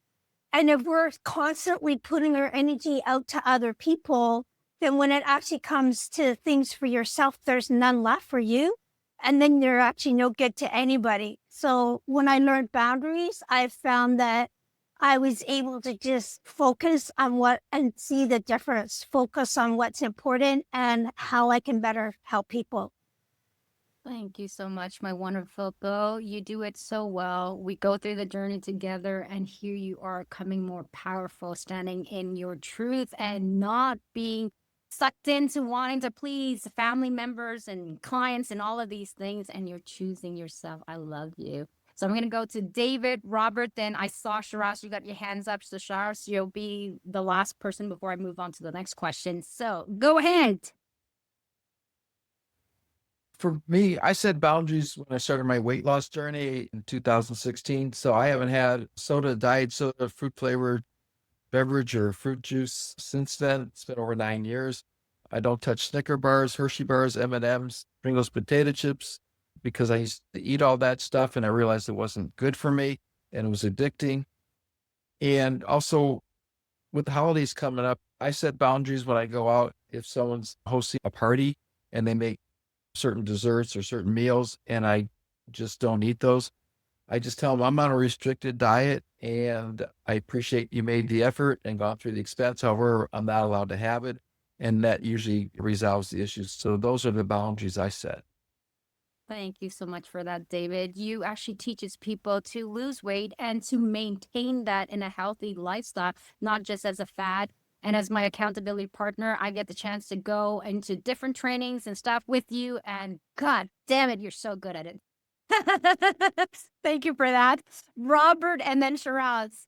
[SPEAKER 6] And if we're constantly putting our energy out to other people, then when it actually comes to things for yourself, there's none left for you. And then you're actually no good to anybody. So when I learned boundaries, I found that I was able to just focus on and see the difference, focus on what's important and how I can better help people.
[SPEAKER 1] Thank you so much, my wonderful Bo. You do it so well. We go through the journey together, and here you are coming more powerful, standing in your truth and not being sucked into wanting to please family members and clients and all of these things, and you're choosing yourself. I love you. So I'm going to go to David, Robert, then I saw Shiraz, you got your hands up. So Shiraz, you'll be the last person before I move on to the next question. So go ahead.
[SPEAKER 4] For me, I set boundaries when I started my weight loss journey in 2016. So I haven't had diet soda, fruit flavored beverage or fruit juice since then. It's been over 9 years. I don't touch Snicker bars, Hershey bars, M&Ms, Pringles potato chips, because I used to eat all that stuff and I realized it wasn't good for me and it was addicting. And also with the holidays coming up, I set boundaries when I go out. If someone's hosting a party and they make certain desserts or certain meals and I just don't eat those, I just tell them I'm on a restricted diet and I appreciate you made the effort and gone through the expense. However, I'm not allowed to have it. And that usually resolves the issues. So those are the boundaries I set.
[SPEAKER 1] Thank you so much for that, David. You actually teaches people to lose weight and to maintain that in a healthy lifestyle, not just as a fad. And as my accountability partner, I get the chance to go into different trainings and stuff with you. And God damn it, you're so good at it. Thank you for that. Robert and then Shiraz.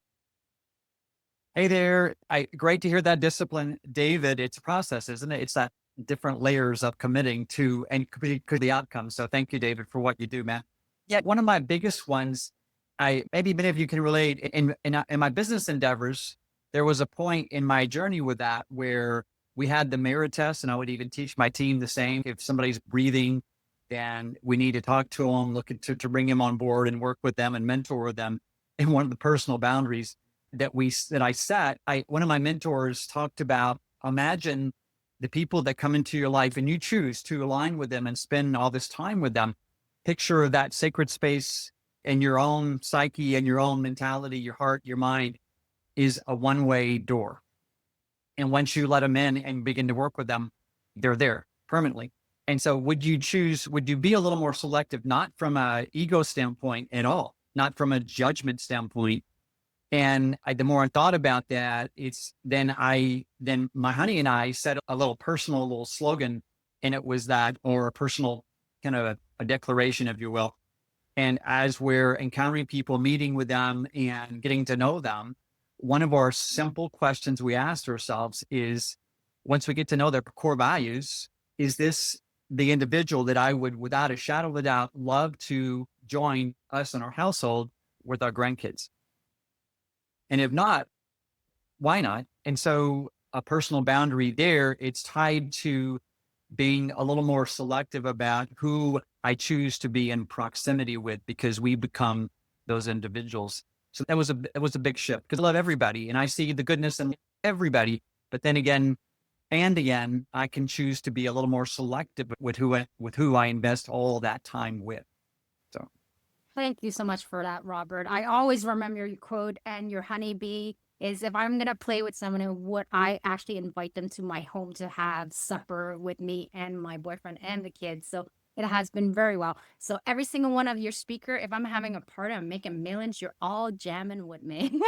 [SPEAKER 8] Hey there. Great to hear that discipline, David. It's a process, isn't it? It's that different layers of committing to and could the outcome. So thank you, David, for what you do, man. Yeah, one of my biggest ones, maybe many of you can relate in my business endeavors. There was a point in my journey with that where we had the mirror test, and I would even teach my team the same. If somebody's breathing, then we need to talk to them, look to bring them on board and work with them and mentor them. And one of the personal boundaries that I set, one of my mentors talked about, imagine the people that come into your life and you choose to align with them and spend all this time with them. Picture that sacred space in your own psyche and your own mentality, your heart, your mind is a one-way door. And once you let them in and begin to work with them, they're there permanently. And so would you be a little more selective, not from an ego standpoint at all, not from a judgment standpoint, And the more I thought about that, then my honey and I set a little personal slogan, and it was that, or a personal kind of a declaration, if you will. And as we're encountering people, meeting with them and getting to know them, one of our simple questions we asked ourselves is, once we get to know their core values, is this the individual that I would, without a shadow of a doubt, love to join us in our household with our grandkids? And if not, why not? And so a personal boundary there, it's tied to being a little more selective about who I choose to be in proximity with, because we become those individuals. So that was a big shift, because I love everybody and I see the goodness in everybody. But then again, I can choose to be a little more selective with who I invest all that time with. So
[SPEAKER 1] Thank you so much for that, Robert. I always remember your quote, and your honeybee is, if I'm going to play with someone, would I actually invite them to my home to have supper with me and my boyfriend and the kids? So it has been very well. So every single one of your speaker, if I'm having a party, I'm making millions, you're all jamming with me.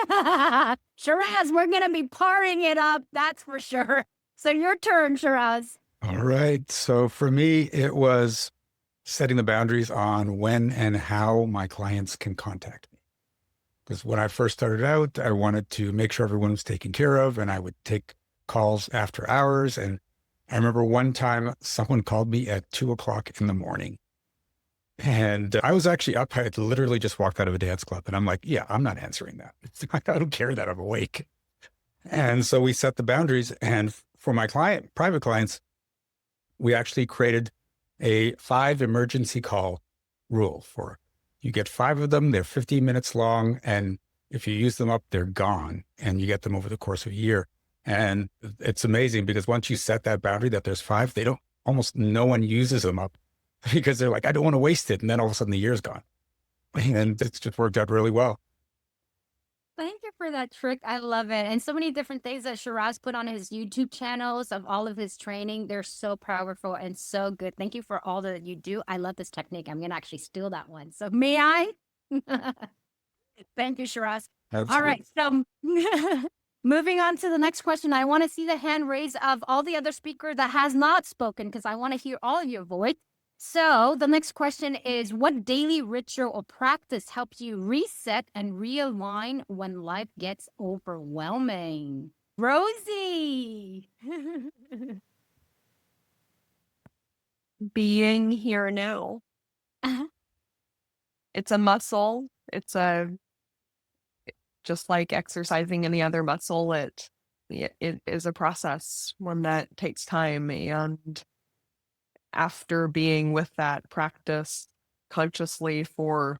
[SPEAKER 1] Shiraz, we're going to be partying it up. That's for sure. So your turn, Shiraz.
[SPEAKER 3] All right. So for me, it was setting the boundaries on when and how my clients can contact me. Because when I first started out, I wanted to make sure everyone was taken care of, and I would take calls after hours. And I remember one time someone called me at 2:00 in the morning, and I was actually up. I had literally just walked out of a dance club, and I'm like, yeah, I'm not answering that. I don't care that I'm awake. And so we set the boundaries. And for my private clients, we actually created a 5 emergency call rule. For you get 5 of them, they're 15 minutes long. And if you use them up, they're gone. And you get them over the course of a year. And it's amazing, because once you set that boundary that there's 5, almost no one uses them up, because they're like, I don't want to waste it. And then all of a sudden the year's gone. And it's just worked out really well.
[SPEAKER 1] Thank you for that trick. I love it. And so many different things that Shiraz put on his YouTube channels of all of his training. They're so powerful and so good. Thank you for all that you do. I love this technique. I'm going to actually steal that one. So may I? Thank you, Shiraz.
[SPEAKER 3] Absolutely.
[SPEAKER 1] All right. So moving on to the next question, I want to see the hand raise of all the other speakers that has not spoken, because I want to hear all of your voice. So the next question is, what daily ritual or practice helps you reset and realign when life gets overwhelming? Rosie.
[SPEAKER 11] Being here now. It's a muscle. Just like exercising any other muscle, it is a process, one that takes time. And after being with that practice consciously for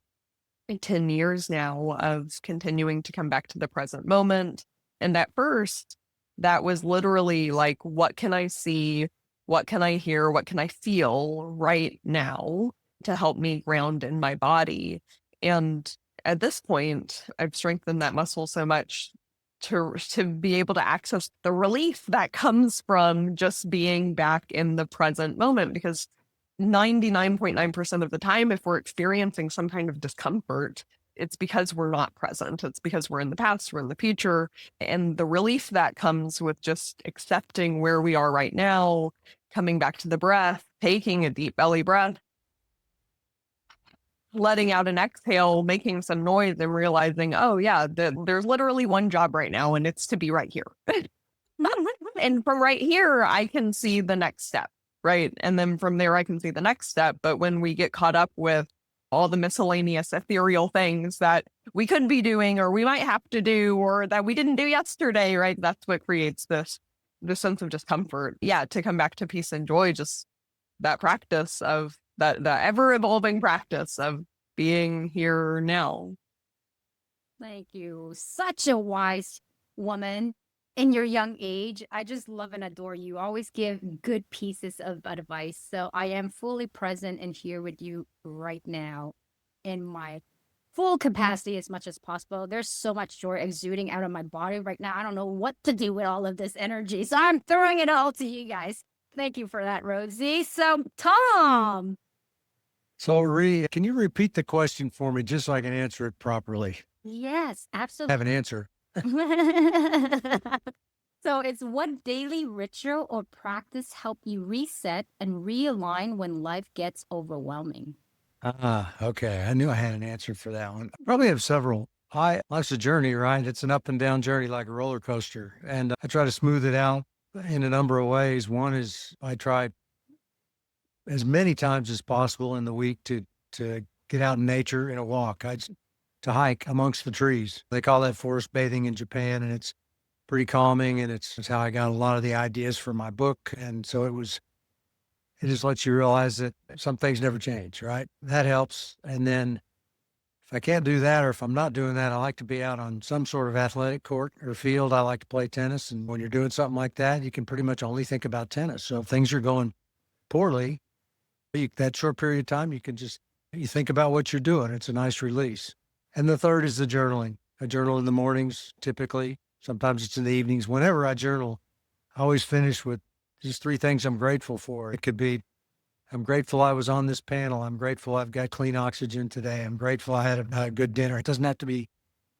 [SPEAKER 11] 10 years now, of continuing to come back to the present moment. And at first, that was literally like, what can I see? What can I hear? What can I feel right now to help me ground in my body? And at this point, I've strengthened that muscle so much to be able to access the relief that comes from just being back in the present moment, because 99.9% of the time, if we're experiencing some kind of discomfort, it's because we're not present. It's because we're in the past, we're in the future. And the relief that comes with just accepting where we are right now, coming back to the breath, taking a deep belly breath, letting out an exhale, making some noise, and realizing, oh yeah, there's literally one job right now, and it's to be right here. And from right here, I can see the next step, right? And then from there, I can see the next step. But when we get caught up with all the miscellaneous ethereal things that we could be doing, or we might have to do, or that we didn't do yesterday, right? That's what creates this sense of discomfort. Yeah, to come back to peace and joy, just that practice of the ever-evolving practice of being here now.
[SPEAKER 1] Thank you. Such a wise woman in your young age. I just love and adore you. Always give good pieces of advice. So I am fully present and here with you right now in my full capacity as much as possible. There's so much joy exuding out of my body right now. I don't know what to do with all of this energy. So I'm throwing it all to you guys. Thank you for that, Rosie. So Tom.
[SPEAKER 9] So, Ree, can you repeat the question for me just so I can answer it properly?
[SPEAKER 1] Yes,
[SPEAKER 9] Have
[SPEAKER 1] absolutely.
[SPEAKER 9] an answer.
[SPEAKER 1] So it's what daily ritual or practice help you reset and realign when life gets overwhelming?
[SPEAKER 9] Okay. I knew I had an answer for that one. I probably have several. Life's a journey, right? It's an up and down journey like a roller coaster. And I try to smooth it out in a number of ways. One is I try as many times as possible in the week to get out in nature in a walk. To hike amongst the trees. They call that forest bathing in Japan, and it's pretty calming, and it's how I got a lot of the ideas for my book. And so it just lets you realize that some things never change, right? That helps. And then if I can't do that, or if I'm not doing that, I like to be out on some sort of athletic court or field. I like to play tennis. And when you're doing something like that, you can pretty much only think about tennis. So if things are going poorly, that short period of time, you think about what you're doing. It's a nice release. And the third is the journaling. I journal in the mornings, typically. Sometimes it's in the evenings. Whenever I journal, I always finish with just 3 things I'm grateful for. It could be, I'm grateful I was on this panel. I'm grateful I've got clean oxygen today. I'm grateful I had a good dinner. It doesn't have to be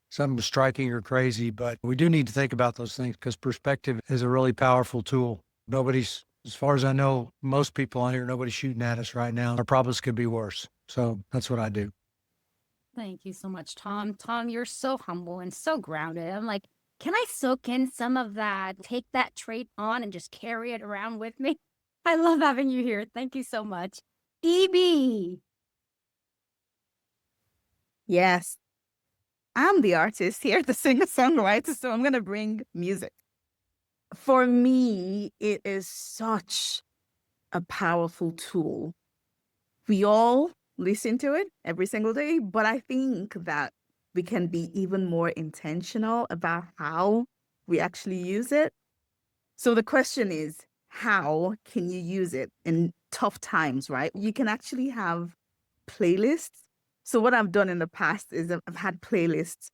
[SPEAKER 9] something striking or crazy, but we do need to think about those things because perspective is a really powerful tool. As far as I know, most people on here, nobody's shooting at us right now. Our problems could be worse. So that's what I do.
[SPEAKER 1] Thank you so much, Tom. Tom, you're so humble and so grounded. I'm like, can I soak in some of that, take that trait on and just carry it around with me? I love having you here. Thank you so much. EB.
[SPEAKER 16] Yes, I'm the artist here, the singer-songwriter, so I'm going to bring music. For me, it is such a powerful tool. We all listen to it every single day, but I think that we can be even more intentional about how we actually use it. So the question is, how can you use it in tough times, right? You can actually have playlists. So what I've done in the past is I've had playlists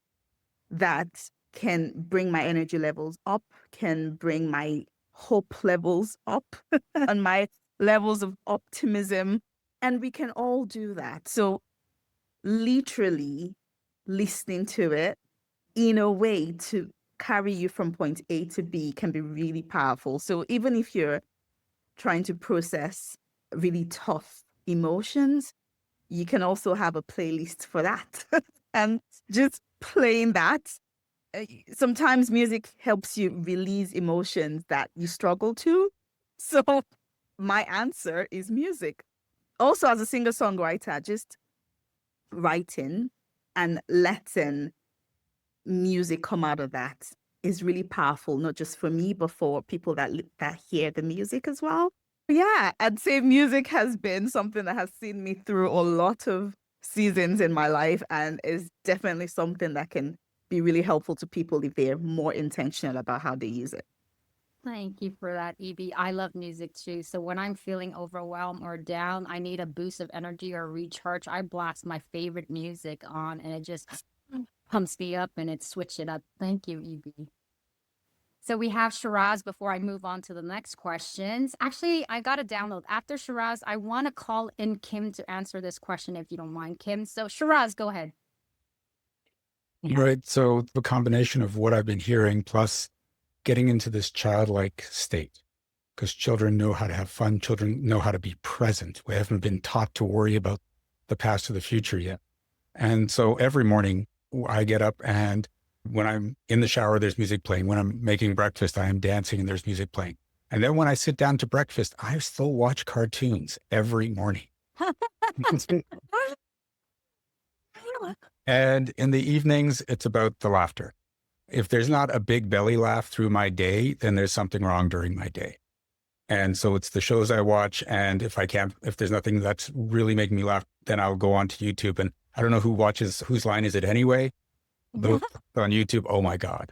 [SPEAKER 16] that can bring my energy levels up, can bring my hope levels up and my levels of optimism. And we can all do that. So literally listening to it in a way to carry you from point A to B can be really powerful. So even if you're trying to process really tough emotions, you can also have a playlist for that. And just playing that, sometimes music helps you release emotions that you struggle to. So my answer is music. Also, as a singer-songwriter, just writing and letting music come out of that is really powerful, not just for me, but for people that hear the music as well. Yeah, I'd say music has been something that has seen me through a lot of seasons in my life and is definitely something that can be really helpful to people if they're more intentional about how they use it.
[SPEAKER 1] Thank you for that, EB. I love music too. So when I'm feeling overwhelmed or down, I need a boost of energy or recharge. I blast my favorite music on and it just pumps me up and it switches it up. Thank you, EB. So we have Shiraz before I move on to the next questions. Actually, I got a download. After Shiraz, I want to call in Kim to answer this question if you don't mind, Kim. So Shiraz, go ahead.
[SPEAKER 3] Right. So the combination of what I've been hearing plus getting into this childlike state, because children know how to have fun. Children know how to be present. We haven't been taught to worry about the past or the future yet. And so every morning I get up and when I'm in the shower, there's music playing. When I'm making breakfast, I am dancing and there's music playing. And then when I sit down to breakfast, I still watch cartoons every morning. And in the evenings, it's about the laughter. If there's not a big belly laugh through my day, then there's something wrong during my day. And so it's the shows I watch. And if there's nothing that's really making me laugh, then I'll go on to YouTube. And I don't know whose line is it anyway? But on YouTube, oh my God.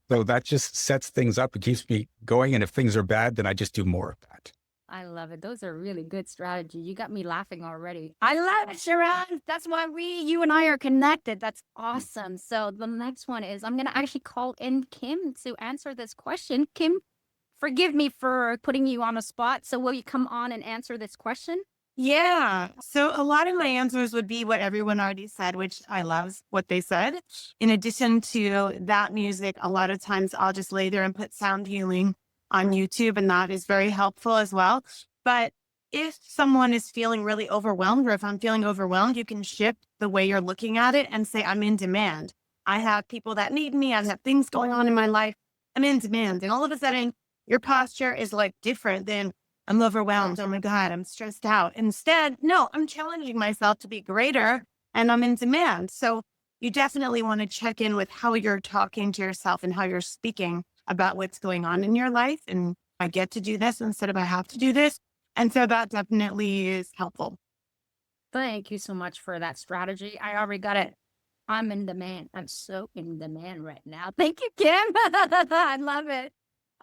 [SPEAKER 3] So that just sets things up. It keeps me going. And if things are bad, then I just do more of that.
[SPEAKER 1] I love it. Those are really good strategies. You got me laughing already. I love it, Shiraz. That's why you and I are connected. That's awesome. So the next one is I'm going to actually call in Kim to answer this question. Kim, forgive me for putting you on the spot. So will you come on and answer this question?
[SPEAKER 13] Yeah. So a lot of my answers would be what everyone already said, which I love what they said. In addition to that music, a lot of times I'll just lay there and put sound healing on YouTube, and that is very helpful as well. But if someone is feeling really overwhelmed, or if I'm feeling overwhelmed, you can shift the way you're looking at it and say, I'm in demand. I have people that need me. I have things going on in my life. I'm in demand. And all of a sudden, your posture is like different than I'm overwhelmed. Oh my God, I'm stressed out. Instead, no, I'm challenging myself to be greater and I'm in demand. So you definitely want to check in with how you're talking to yourself and how you're speaking about what's going on in your life. And I get to do this instead of I have to do this. And so that definitely is helpful.
[SPEAKER 1] Thank you so much for that strategy. I already got it. I'm in demand. I'm so in demand right now. Thank you, Kim. I love it.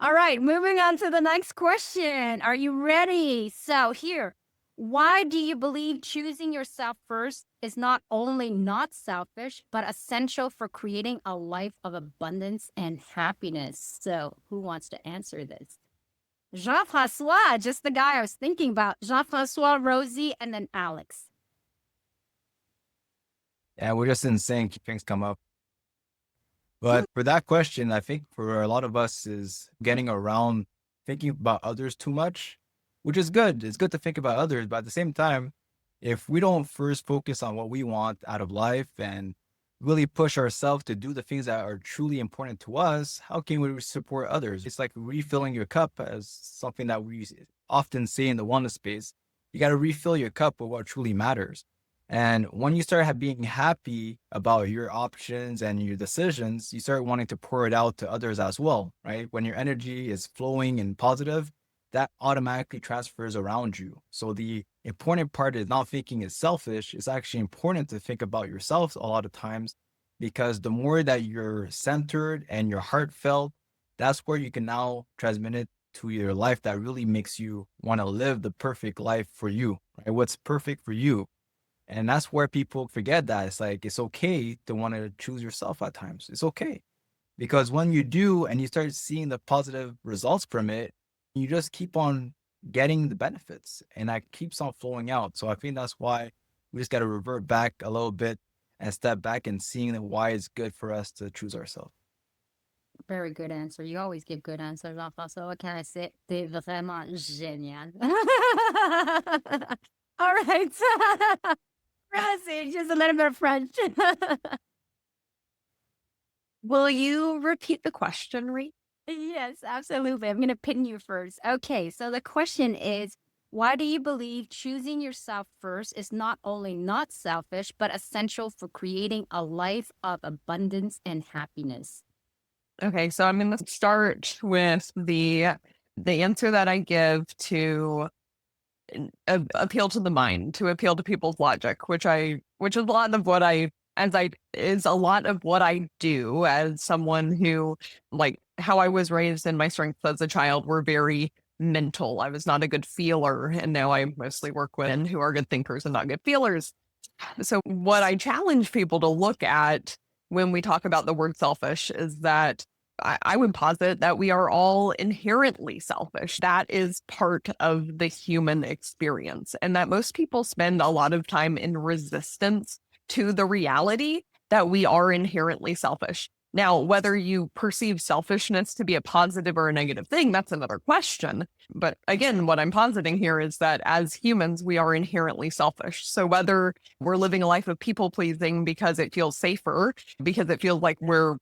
[SPEAKER 1] All right, moving on to the next question. Are you ready? So here, why do you believe choosing yourself first is not only not selfish, but essential for creating a life of abundance and happiness? So who wants to answer this? Jean-Francois, just the guy I was thinking about. Jean-Francois, Rosie, and then Alex.
[SPEAKER 12] Yeah, we're just insane. Things come up. But for that question, I think for a lot of us is getting around thinking about others too much, which is good. It's good to think about others, but at the same time, if we don't first focus on what we want out of life and really push ourselves to do the things that are truly important to us, how can we support others? It's like refilling your cup, as something that we often say in the wellness space. You got to refill your cup with what truly matters. And when you start being happy about your options and your decisions, you start wanting to pour it out to others as well, right? When your energy is flowing and positive, that automatically transfers around you. So the important part is not thinking it's selfish. It's actually important to think about yourself a lot of times, because the more that you're centered and you're heartfelt, that's where you can now transmit it to your life that really makes you want to live the perfect life for you, right? What's perfect for you. And that's where people forget that it's like, it's okay to want to choose yourself at times. It's okay. Because when you do and you start seeing the positive results from it, you just keep on getting the benefits and that keeps on flowing out. So I think that's why we just got to revert back a little bit and step back and seeing why it's good for us to choose ourselves.
[SPEAKER 1] Very good answer. You always give good answers, Jean-François. What can I say? T'es vraiment génial. All right. Rosie, just a little bit of French.
[SPEAKER 11] Will you repeat the question, Ree?
[SPEAKER 1] Yes, absolutely. I'm going to pin you first. Okay, so the question is, why do you believe choosing yourself first is not only not selfish, but essential for creating a life of abundance and happiness?
[SPEAKER 11] Okay, so I'm going to start with the answer that I give to appeal to the mind, to appeal to people's logic, which is a lot of what I do as someone who, like, how I was raised and my strengths as a child were very mental. I was not a good feeler, and now I mostly work with men who are good thinkers and not good feelers. So what I challenge people to look at when we talk about the word selfish is that I would posit that we are all inherently selfish. That is part of the human experience, and that most people spend a lot of time in resistance to the reality that we are inherently selfish. Now, whether you perceive selfishness to be a positive or a negative thing, that's another question. But again, what I'm positing here is that as humans, we are inherently selfish. So whether we're living a life of people pleasing because it feels safer, because it feels like we're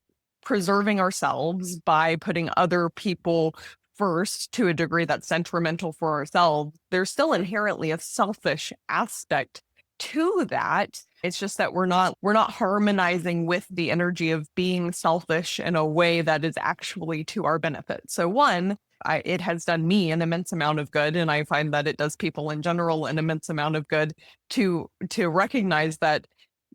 [SPEAKER 11] preserving ourselves by putting other people first to a degree that's detrimental for ourselves, there's still inherently a selfish aspect to that. It's just that we're not harmonizing with the energy of being selfish in a way that is actually to our benefit. So one, it has done me an immense amount of good, and I find that it does people in general an immense amount of good to recognize that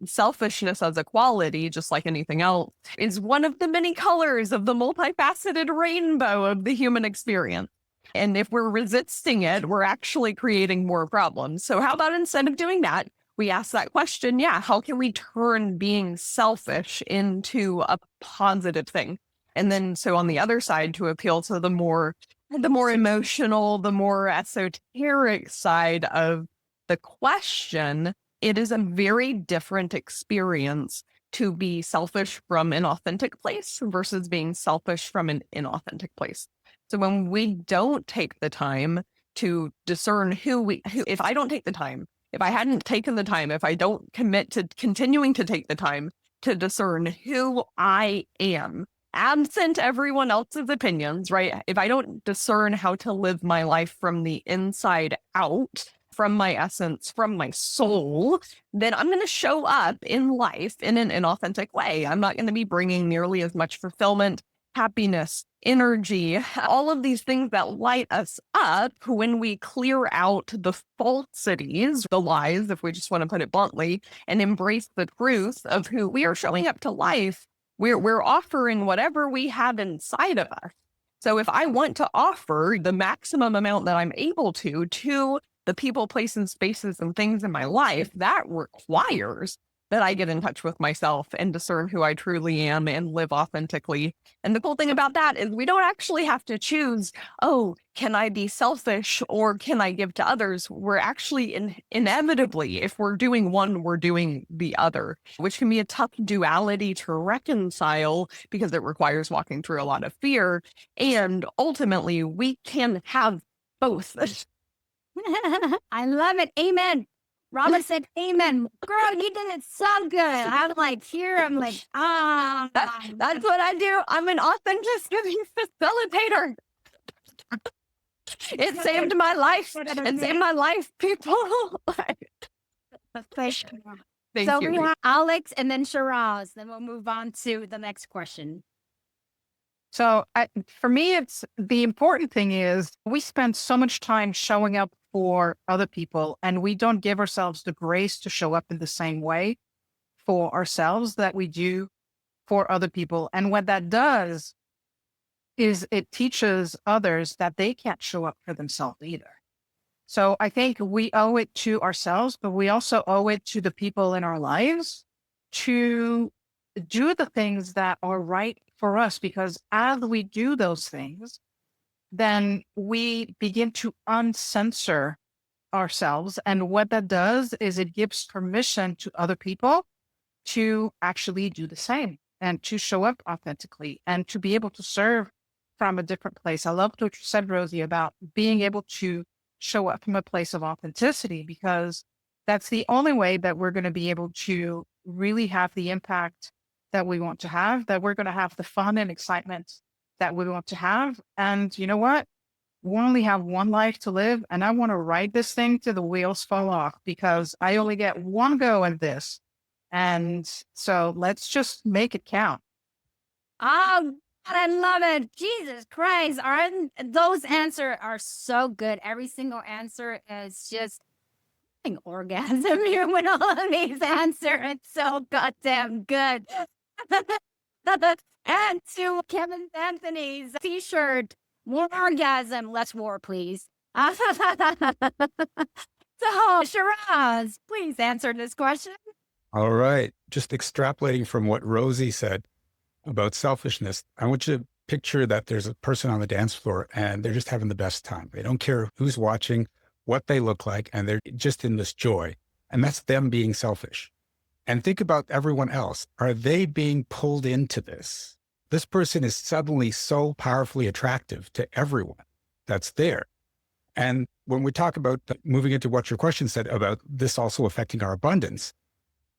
[SPEAKER 11] selfishness as a quality, just like anything else, is one of the many colors of the multifaceted rainbow of the human experience. And if we're resisting it, we're actually creating more problems. So how about instead of doing that, we ask that question, how can we turn being selfish into a positive thing? And then so on the other side, to appeal to the more emotional, the more esoteric side of the question, it is a very different experience to be selfish from an authentic place versus being selfish from an inauthentic place. So when we don't take the time to discern if I don't take the time, if I hadn't taken the time, if I don't commit to continuing to take the time to discern who I am, absent everyone else's opinions, right? If I don't discern how to live my life from the inside out, from my essence, from my soul, then I'm going to show up in life in an inauthentic way. I'm not going to be bringing nearly as much fulfillment, happiness, energy, all of these things that light us up when we clear out the falsities, the lies, if we just want to put it bluntly, and embrace the truth of who we are showing up to life. We're offering whatever we have inside of us. So if I want to offer the maximum amount that I'm able to the people, places, spaces, and things in my life, that requires that I get in touch with myself and discern who I truly am and live authentically. And the cool thing about that is we don't actually have to choose, oh, can I be selfish or can I give to others? We're actually inevitably, if we're doing one, we're doing the other, which can be a tough duality to reconcile because it requires walking through a lot of fear. And ultimately, we can have both.
[SPEAKER 1] I love it. Amen. Robert said, amen. Girl, you did it so good. I'm like, I'm like,
[SPEAKER 11] that's what I do. I'm an authenticity facilitator. It saved my life. It saved my life, people.
[SPEAKER 1] Thank
[SPEAKER 11] you.
[SPEAKER 1] We have Alex and then Shiraz. Then we'll move on to the next question.
[SPEAKER 15] So for me, it's the important thing is we spend so much time showing up for other people and we don't give ourselves the grace to show up in the same way for ourselves that we do for other people. And what that does is it teaches others that they can't show up for themselves either. So I think we owe it to ourselves, but we also owe it to the people in our lives to do the things that are right for us, because as we do those things, then we begin to uncensor ourselves. And what that does is it gives permission to other people to actually do the same and to show up authentically and to be able to serve from a different place. I love what you said, Rosie, about being able to show up from a place of authenticity, because that's the only way that we're going to be able to really have the impact that we want to have, that we're going to have the fun and excitement that we want to have. And you know what? We only have one life to live, and I want to ride this thing till the wheels fall off, because I only get one go at this. And so let's just make it count.
[SPEAKER 1] Oh, I love it. Jesus Christ. Those answers are so good. Every single answer is just an orgasm here with all of these answers. It's so goddamn good. And to Kevin Anthony's t-shirt, more orgasm, less war, please. So, Shiraz, please answer this question.
[SPEAKER 3] All right. Just extrapolating from what Rosie said about selfishness, I want you to picture that there's a person on the dance floor and they're just having the best time. They don't care who's watching, what they look like, and they're just in this joy. And that's them being selfish. And think about everyone else. Are they being pulled into this? This person is suddenly so powerfully attractive to everyone that's there. And when we talk about moving into what your question said about this also affecting our abundance,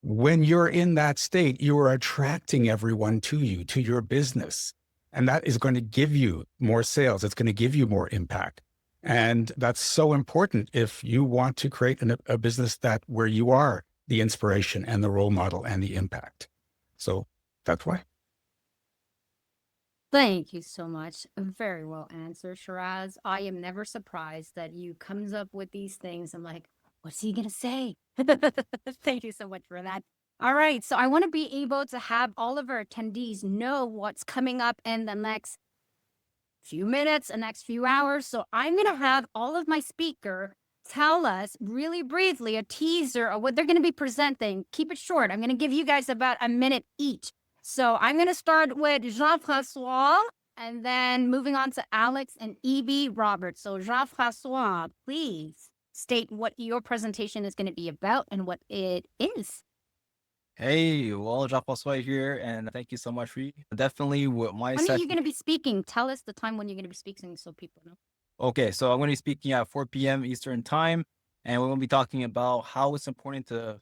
[SPEAKER 3] when you're in that state, you are attracting everyone to you, to your business. And that is going to give you more sales. It's going to give you more impact. And that's so important if you want to create a business where you are the inspiration and the role model and the impact. So that's why.
[SPEAKER 1] Thank you so much. Very well answered, Shiraz. I am never surprised that you comes up with these things. I'm like, what's he going to say? Thank you so much for that. All right. So I want to be able to have all of our attendees know what's coming up in the next few minutes, the next few hours. So I'm going to have all of my speaker tell us really briefly a teaser of what they're going to be presenting. Keep it short. I'm going to give you guys about a minute each. So I'm going to start with Jean-François and then moving on to Alex and E.B. Robert. So Jean-François, please. state what your presentation is going to be about and what it is.
[SPEAKER 12] Hey, well, Jacques here, and thank you so much, Ree. Definitely with my
[SPEAKER 1] When are you
[SPEAKER 12] session.
[SPEAKER 1] going to be speaking? Tell us the time when you're going to be speaking so people know.
[SPEAKER 12] Okay, so I'm going to be speaking at 4 p.m. Eastern time, and we're going to be talking about how it's important to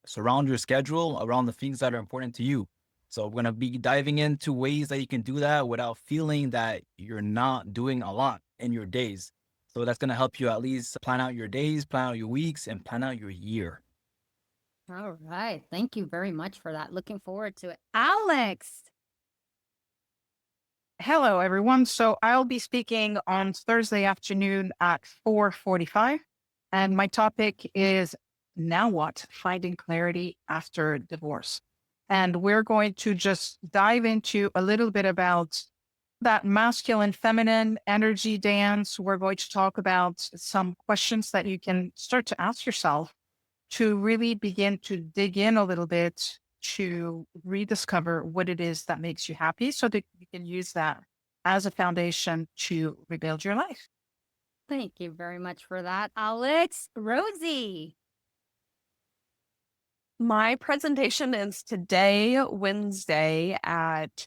[SPEAKER 12] surround your schedule around the things that are important to you. So we're going to be diving into ways that you can do that without feeling that you're not doing a lot in your days. So that's going to help you at least plan out your days, plan out your weeks, and plan out your year.
[SPEAKER 1] All right. Thank you very much for that. Looking forward to it. Alex.
[SPEAKER 15] Hello, everyone. So I'll be speaking on Thursday afternoon at 4:45. And my topic is now what? Finding clarity after divorce. And we're going to just dive into a little bit about that masculine, feminine energy dance. We're going to talk about some questions that you can start to ask yourself to really begin to dig in a little bit to rediscover what it is that makes you happy so that you can use that as a foundation to rebuild your life.
[SPEAKER 1] Thank you very much for that, Alex. Rosie.
[SPEAKER 11] My presentation is today, Wednesday at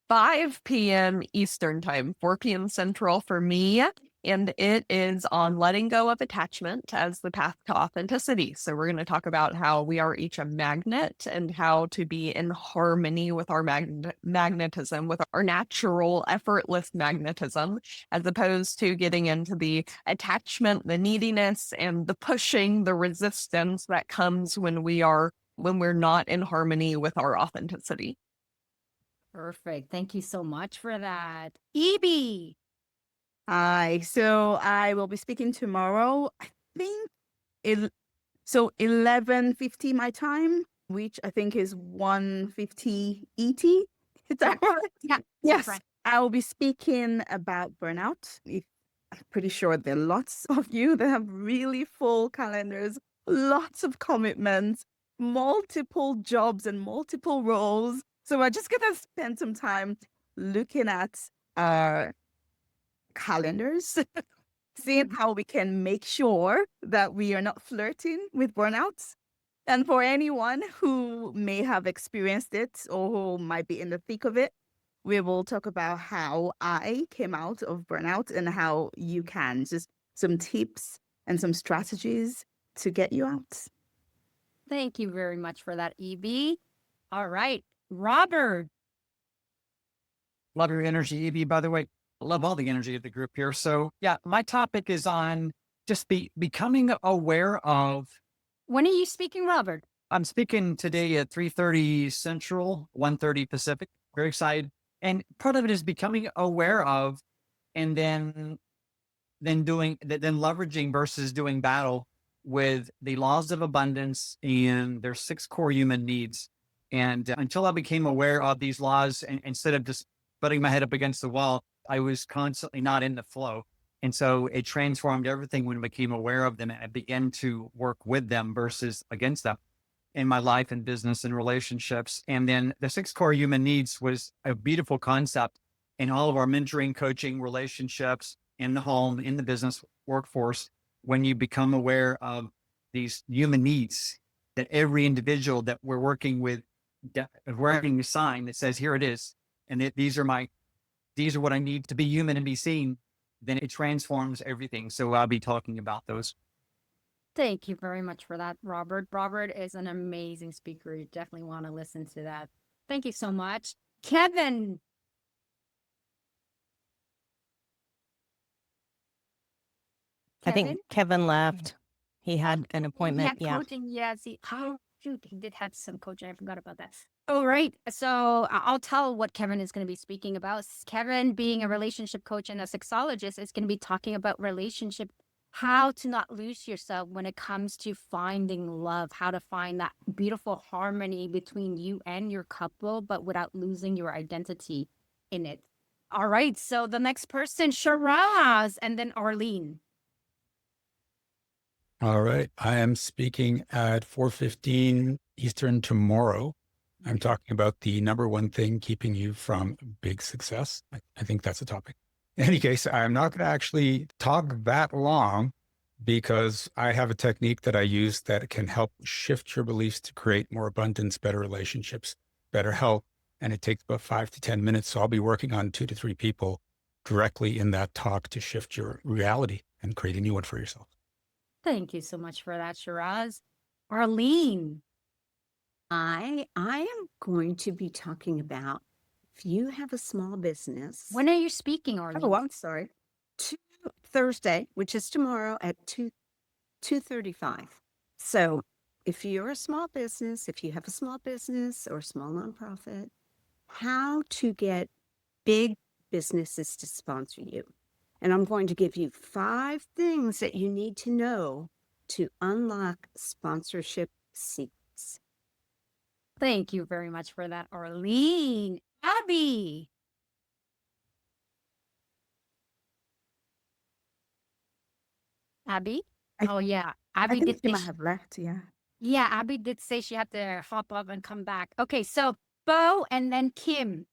[SPEAKER 11] 5 p.m. Eastern Time, 4 p.m. Central for me. And it is on letting go of attachment as the path to authenticity. So we're going to talk about how we are each a magnet and how to be in harmony with our magnetism, with our natural, effortless magnetism, as opposed to getting into the attachment, the neediness, and the pushing, the resistance that comes when we're not in harmony with our authenticity.
[SPEAKER 1] Perfect. Thank you so much for that. Evie.
[SPEAKER 16] Hi. So I will be speaking tomorrow. I think 11:50 my time, which I think is 1:50 ET. Is that right?
[SPEAKER 1] Yeah.
[SPEAKER 16] Yes.
[SPEAKER 1] Right.
[SPEAKER 16] I will be speaking about burnout. I'm pretty sure there are lots of you that have really full calendars, lots of commitments, multiple jobs and multiple roles. So we're just going to spend some time looking at our calendars, seeing how we can make sure that we are not flirting with burnout. And for anyone who may have experienced it or who might be in the thick of it, we will talk about how I came out of burnout and how you can, just some tips and some strategies to get you out.
[SPEAKER 1] Thank you very much for that, Evie. All right. Robert.
[SPEAKER 8] Love your energy, Evie, by the way. Love all the energy of the group here. So yeah, my topic is on just becoming aware of.
[SPEAKER 1] When are you speaking, Robert?
[SPEAKER 8] I'm speaking today at 3:30 Central, 1:30 Pacific. Very excited. And part of it is becoming aware of, and then leveraging versus doing battle with the laws of abundance and their 6 core human needs. And until I became aware of these laws, and instead of just butting my head up against the wall, I was constantly not in the flow. And so it transformed everything when I became aware of them and I began to work with them versus against them in my life and business and relationships. And then the 6 core human needs was a beautiful concept in all of our mentoring, coaching, relationships, in the home, in the business workforce. When you become aware of these human needs that every individual that we're working with, wearing a sign that says, here it is. And these are what I need to be human and be seen, then it transforms everything. So I'll be talking about those.
[SPEAKER 1] Thank you very much for that, Robert. Robert is an amazing speaker. You definitely want to listen to that. Thank you so much. Kevin.
[SPEAKER 2] I think Kevin left. He had an appointment.
[SPEAKER 1] He had coaching. Yes. He did have some coaching. I forgot about that. All right. So I'll tell what Kevin is going to be speaking about. Kevin, being a relationship coach and a sexologist, is going to be talking about relationship, how to not lose yourself when it comes to finding love, how to find that beautiful harmony between you and your couple, but without losing your identity in it. All right. So the next person, Shiraz, and then Arlene.
[SPEAKER 3] All right. I am speaking at 4:15 Eastern tomorrow. I'm talking about the number one thing keeping you from big success. I think that's a topic. In any case, I'm not going to actually talk that long, because I have a technique that I use that can help shift your beliefs to create more abundance, better relationships, better health. And it takes about 5 to 10 minutes. So I'll be working on 2 to 3 people directly in that talk to shift your reality and create a new one for yourself.
[SPEAKER 1] Thank you so much for that, Shiraz. Arlene.
[SPEAKER 5] I am going to be talking about if you have a small business.
[SPEAKER 1] When are you speaking, Arlene?
[SPEAKER 5] Oh, I'm sorry. Thursday, which is tomorrow at 2:35. So if you're a small business, if you have a small business or a small nonprofit, how to get big businesses to sponsor you. And I'm going to give you 5 things that you need to know to unlock sponsorship secrets.
[SPEAKER 1] Thank you very much for that, Arlene. Abby. Abby? Oh, yeah. Abby
[SPEAKER 16] I think
[SPEAKER 1] did
[SPEAKER 16] she
[SPEAKER 1] say
[SPEAKER 16] might have left, yeah.
[SPEAKER 1] Yeah, Abby did say she had to hop up and come back. Okay, so Bo and then Kim.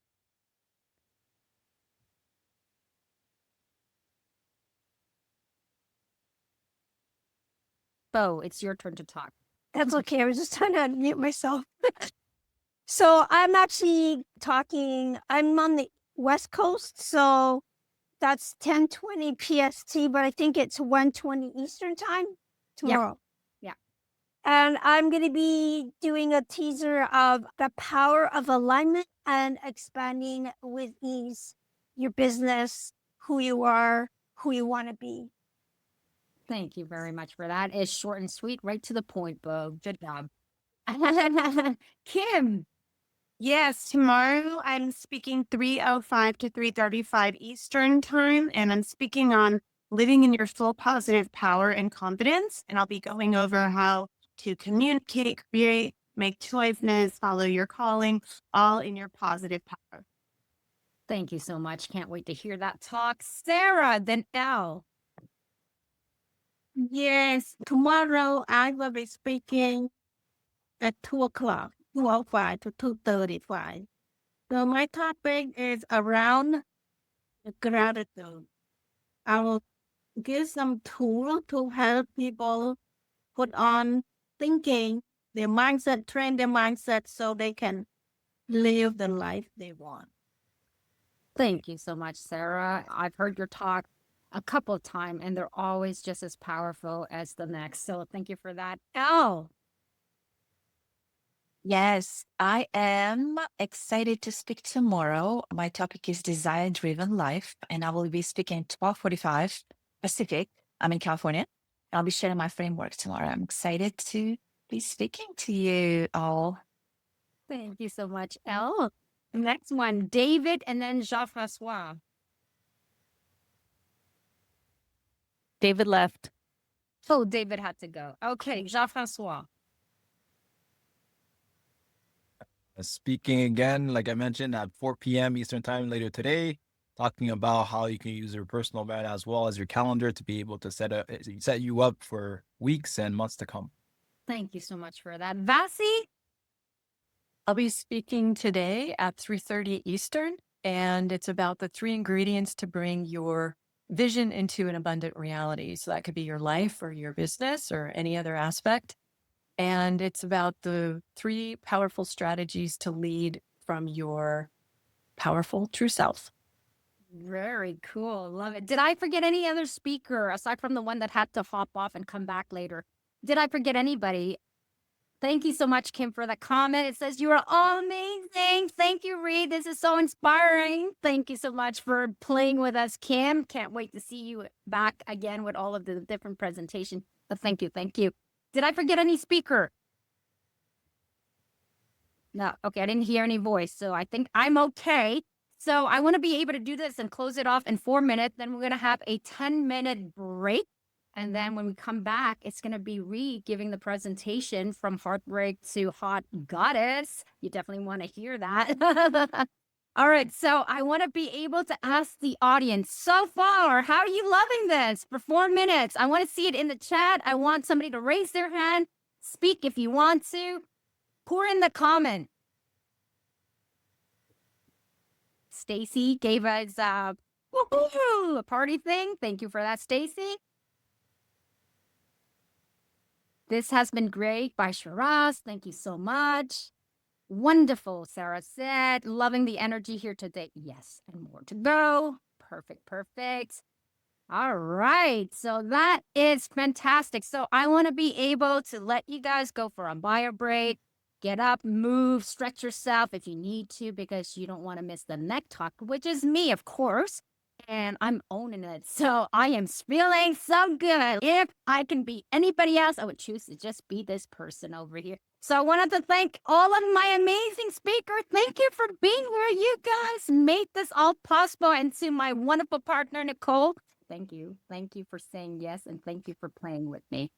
[SPEAKER 1] Bo, it's your turn to talk.
[SPEAKER 6] That's okay. I was just trying to unmute myself. So I'm actually talking, I'm on the West Coast, so that's 10:20 PST, but I think it's 1:20 Eastern time tomorrow.
[SPEAKER 1] Yeah.
[SPEAKER 6] And I'm going to be doing a teaser of the power of alignment and expanding with ease your business, who you are, who you want to be.
[SPEAKER 1] Thank you very much for that. It's short and sweet, right to the point, Bo. Good job. Kim.
[SPEAKER 13] Yes, tomorrow I'm speaking 3:05 to 3:35 Eastern time, and I'm speaking on living in your full positive power and confidence. And I'll be going over how to communicate, create, make choices, follow your calling, all in your positive power.
[SPEAKER 1] Thank you so much. Can't wait to hear that talk. Sarah, then Elle.
[SPEAKER 18] Yes, tomorrow I will be speaking at 2:00, 2:05 to 2:35. So my topic is around gratitude. I will give some tools to help people put on thinking, their mindset, train their mindset so they can live the life they want.
[SPEAKER 1] Thank you so much, Sarah. I've heard your talk a couple of times, and they're always just as powerful as the next. So thank you for that. Elle.
[SPEAKER 10] Yes, I am excited to speak tomorrow. My topic is desire-driven life, and I will be speaking at 12:45 Pacific. I'm in California. I'll be sharing my framework tomorrow. I'm excited to be speaking to you all.
[SPEAKER 1] Thank you so much, Elle. Next one, David, and then Jean-Francois.
[SPEAKER 2] David left.
[SPEAKER 1] Oh, David had to go. Okay, Jean-Francois.
[SPEAKER 12] Speaking again, like I mentioned, at 4 p.m. Eastern time later today, talking about how you can use your personal brand as well as your calendar to be able to set you up for weeks and months to come.
[SPEAKER 1] Thank you so much for that. Vasi?
[SPEAKER 11] I'll be speaking today at 3:30 Eastern, and it's about the 3 ingredients to bring your vision into an abundant reality. So that could be your life or your business or any other aspect. And it's about the 3 powerful strategies to lead from your powerful true self.
[SPEAKER 1] Very cool. Love it. Did I forget any other speaker aside from the one that had to hop off and come back later? Did I forget anybody? Thank you so much, Kim, for the comment. It says you are all amazing. Thank you, Reed. This is so inspiring. Thank you so much for playing with us, Kim. Can't wait to see you back again with all of the different presentations. But thank you. Thank you. Did I forget any speaker? No. Okay, I didn't hear any voice, so I think I'm okay. So I want to be able to do this and close it off in 4 minutes. Then we're going to have a 10-minute break. And then when we come back, it's going to be Reed giving the presentation from Heartbreak to Hot Goddess. You definitely want to hear that. All right, so I want to be able to ask the audience, so far, how are you loving this for 4 minutes? I want to see it in the chat. I want somebody to raise their hand, speak if you want to, pour in the comment. Stacy gave us a party thing. Thank you for that, Stacy. This has been great by Shiraz. Thank you so much. Wonderful, Sarah said. Loving the energy here today. Yes, and more to go. Perfect, perfect. All right. So that is fantastic. So I want to be able to let you guys go for a bio break. Get up, move, stretch yourself if you need to because you don't want to miss the neck talk, which is me, of course. And I'm owning it. So I am feeling so good. If I can be anybody else, I would choose to just be this person over here. So I wanted to thank all of my amazing speakers. Thank you for being here. You guys made this all possible. And to my wonderful partner, Nicole, thank you. Thank you for saying yes. And thank you for playing with me.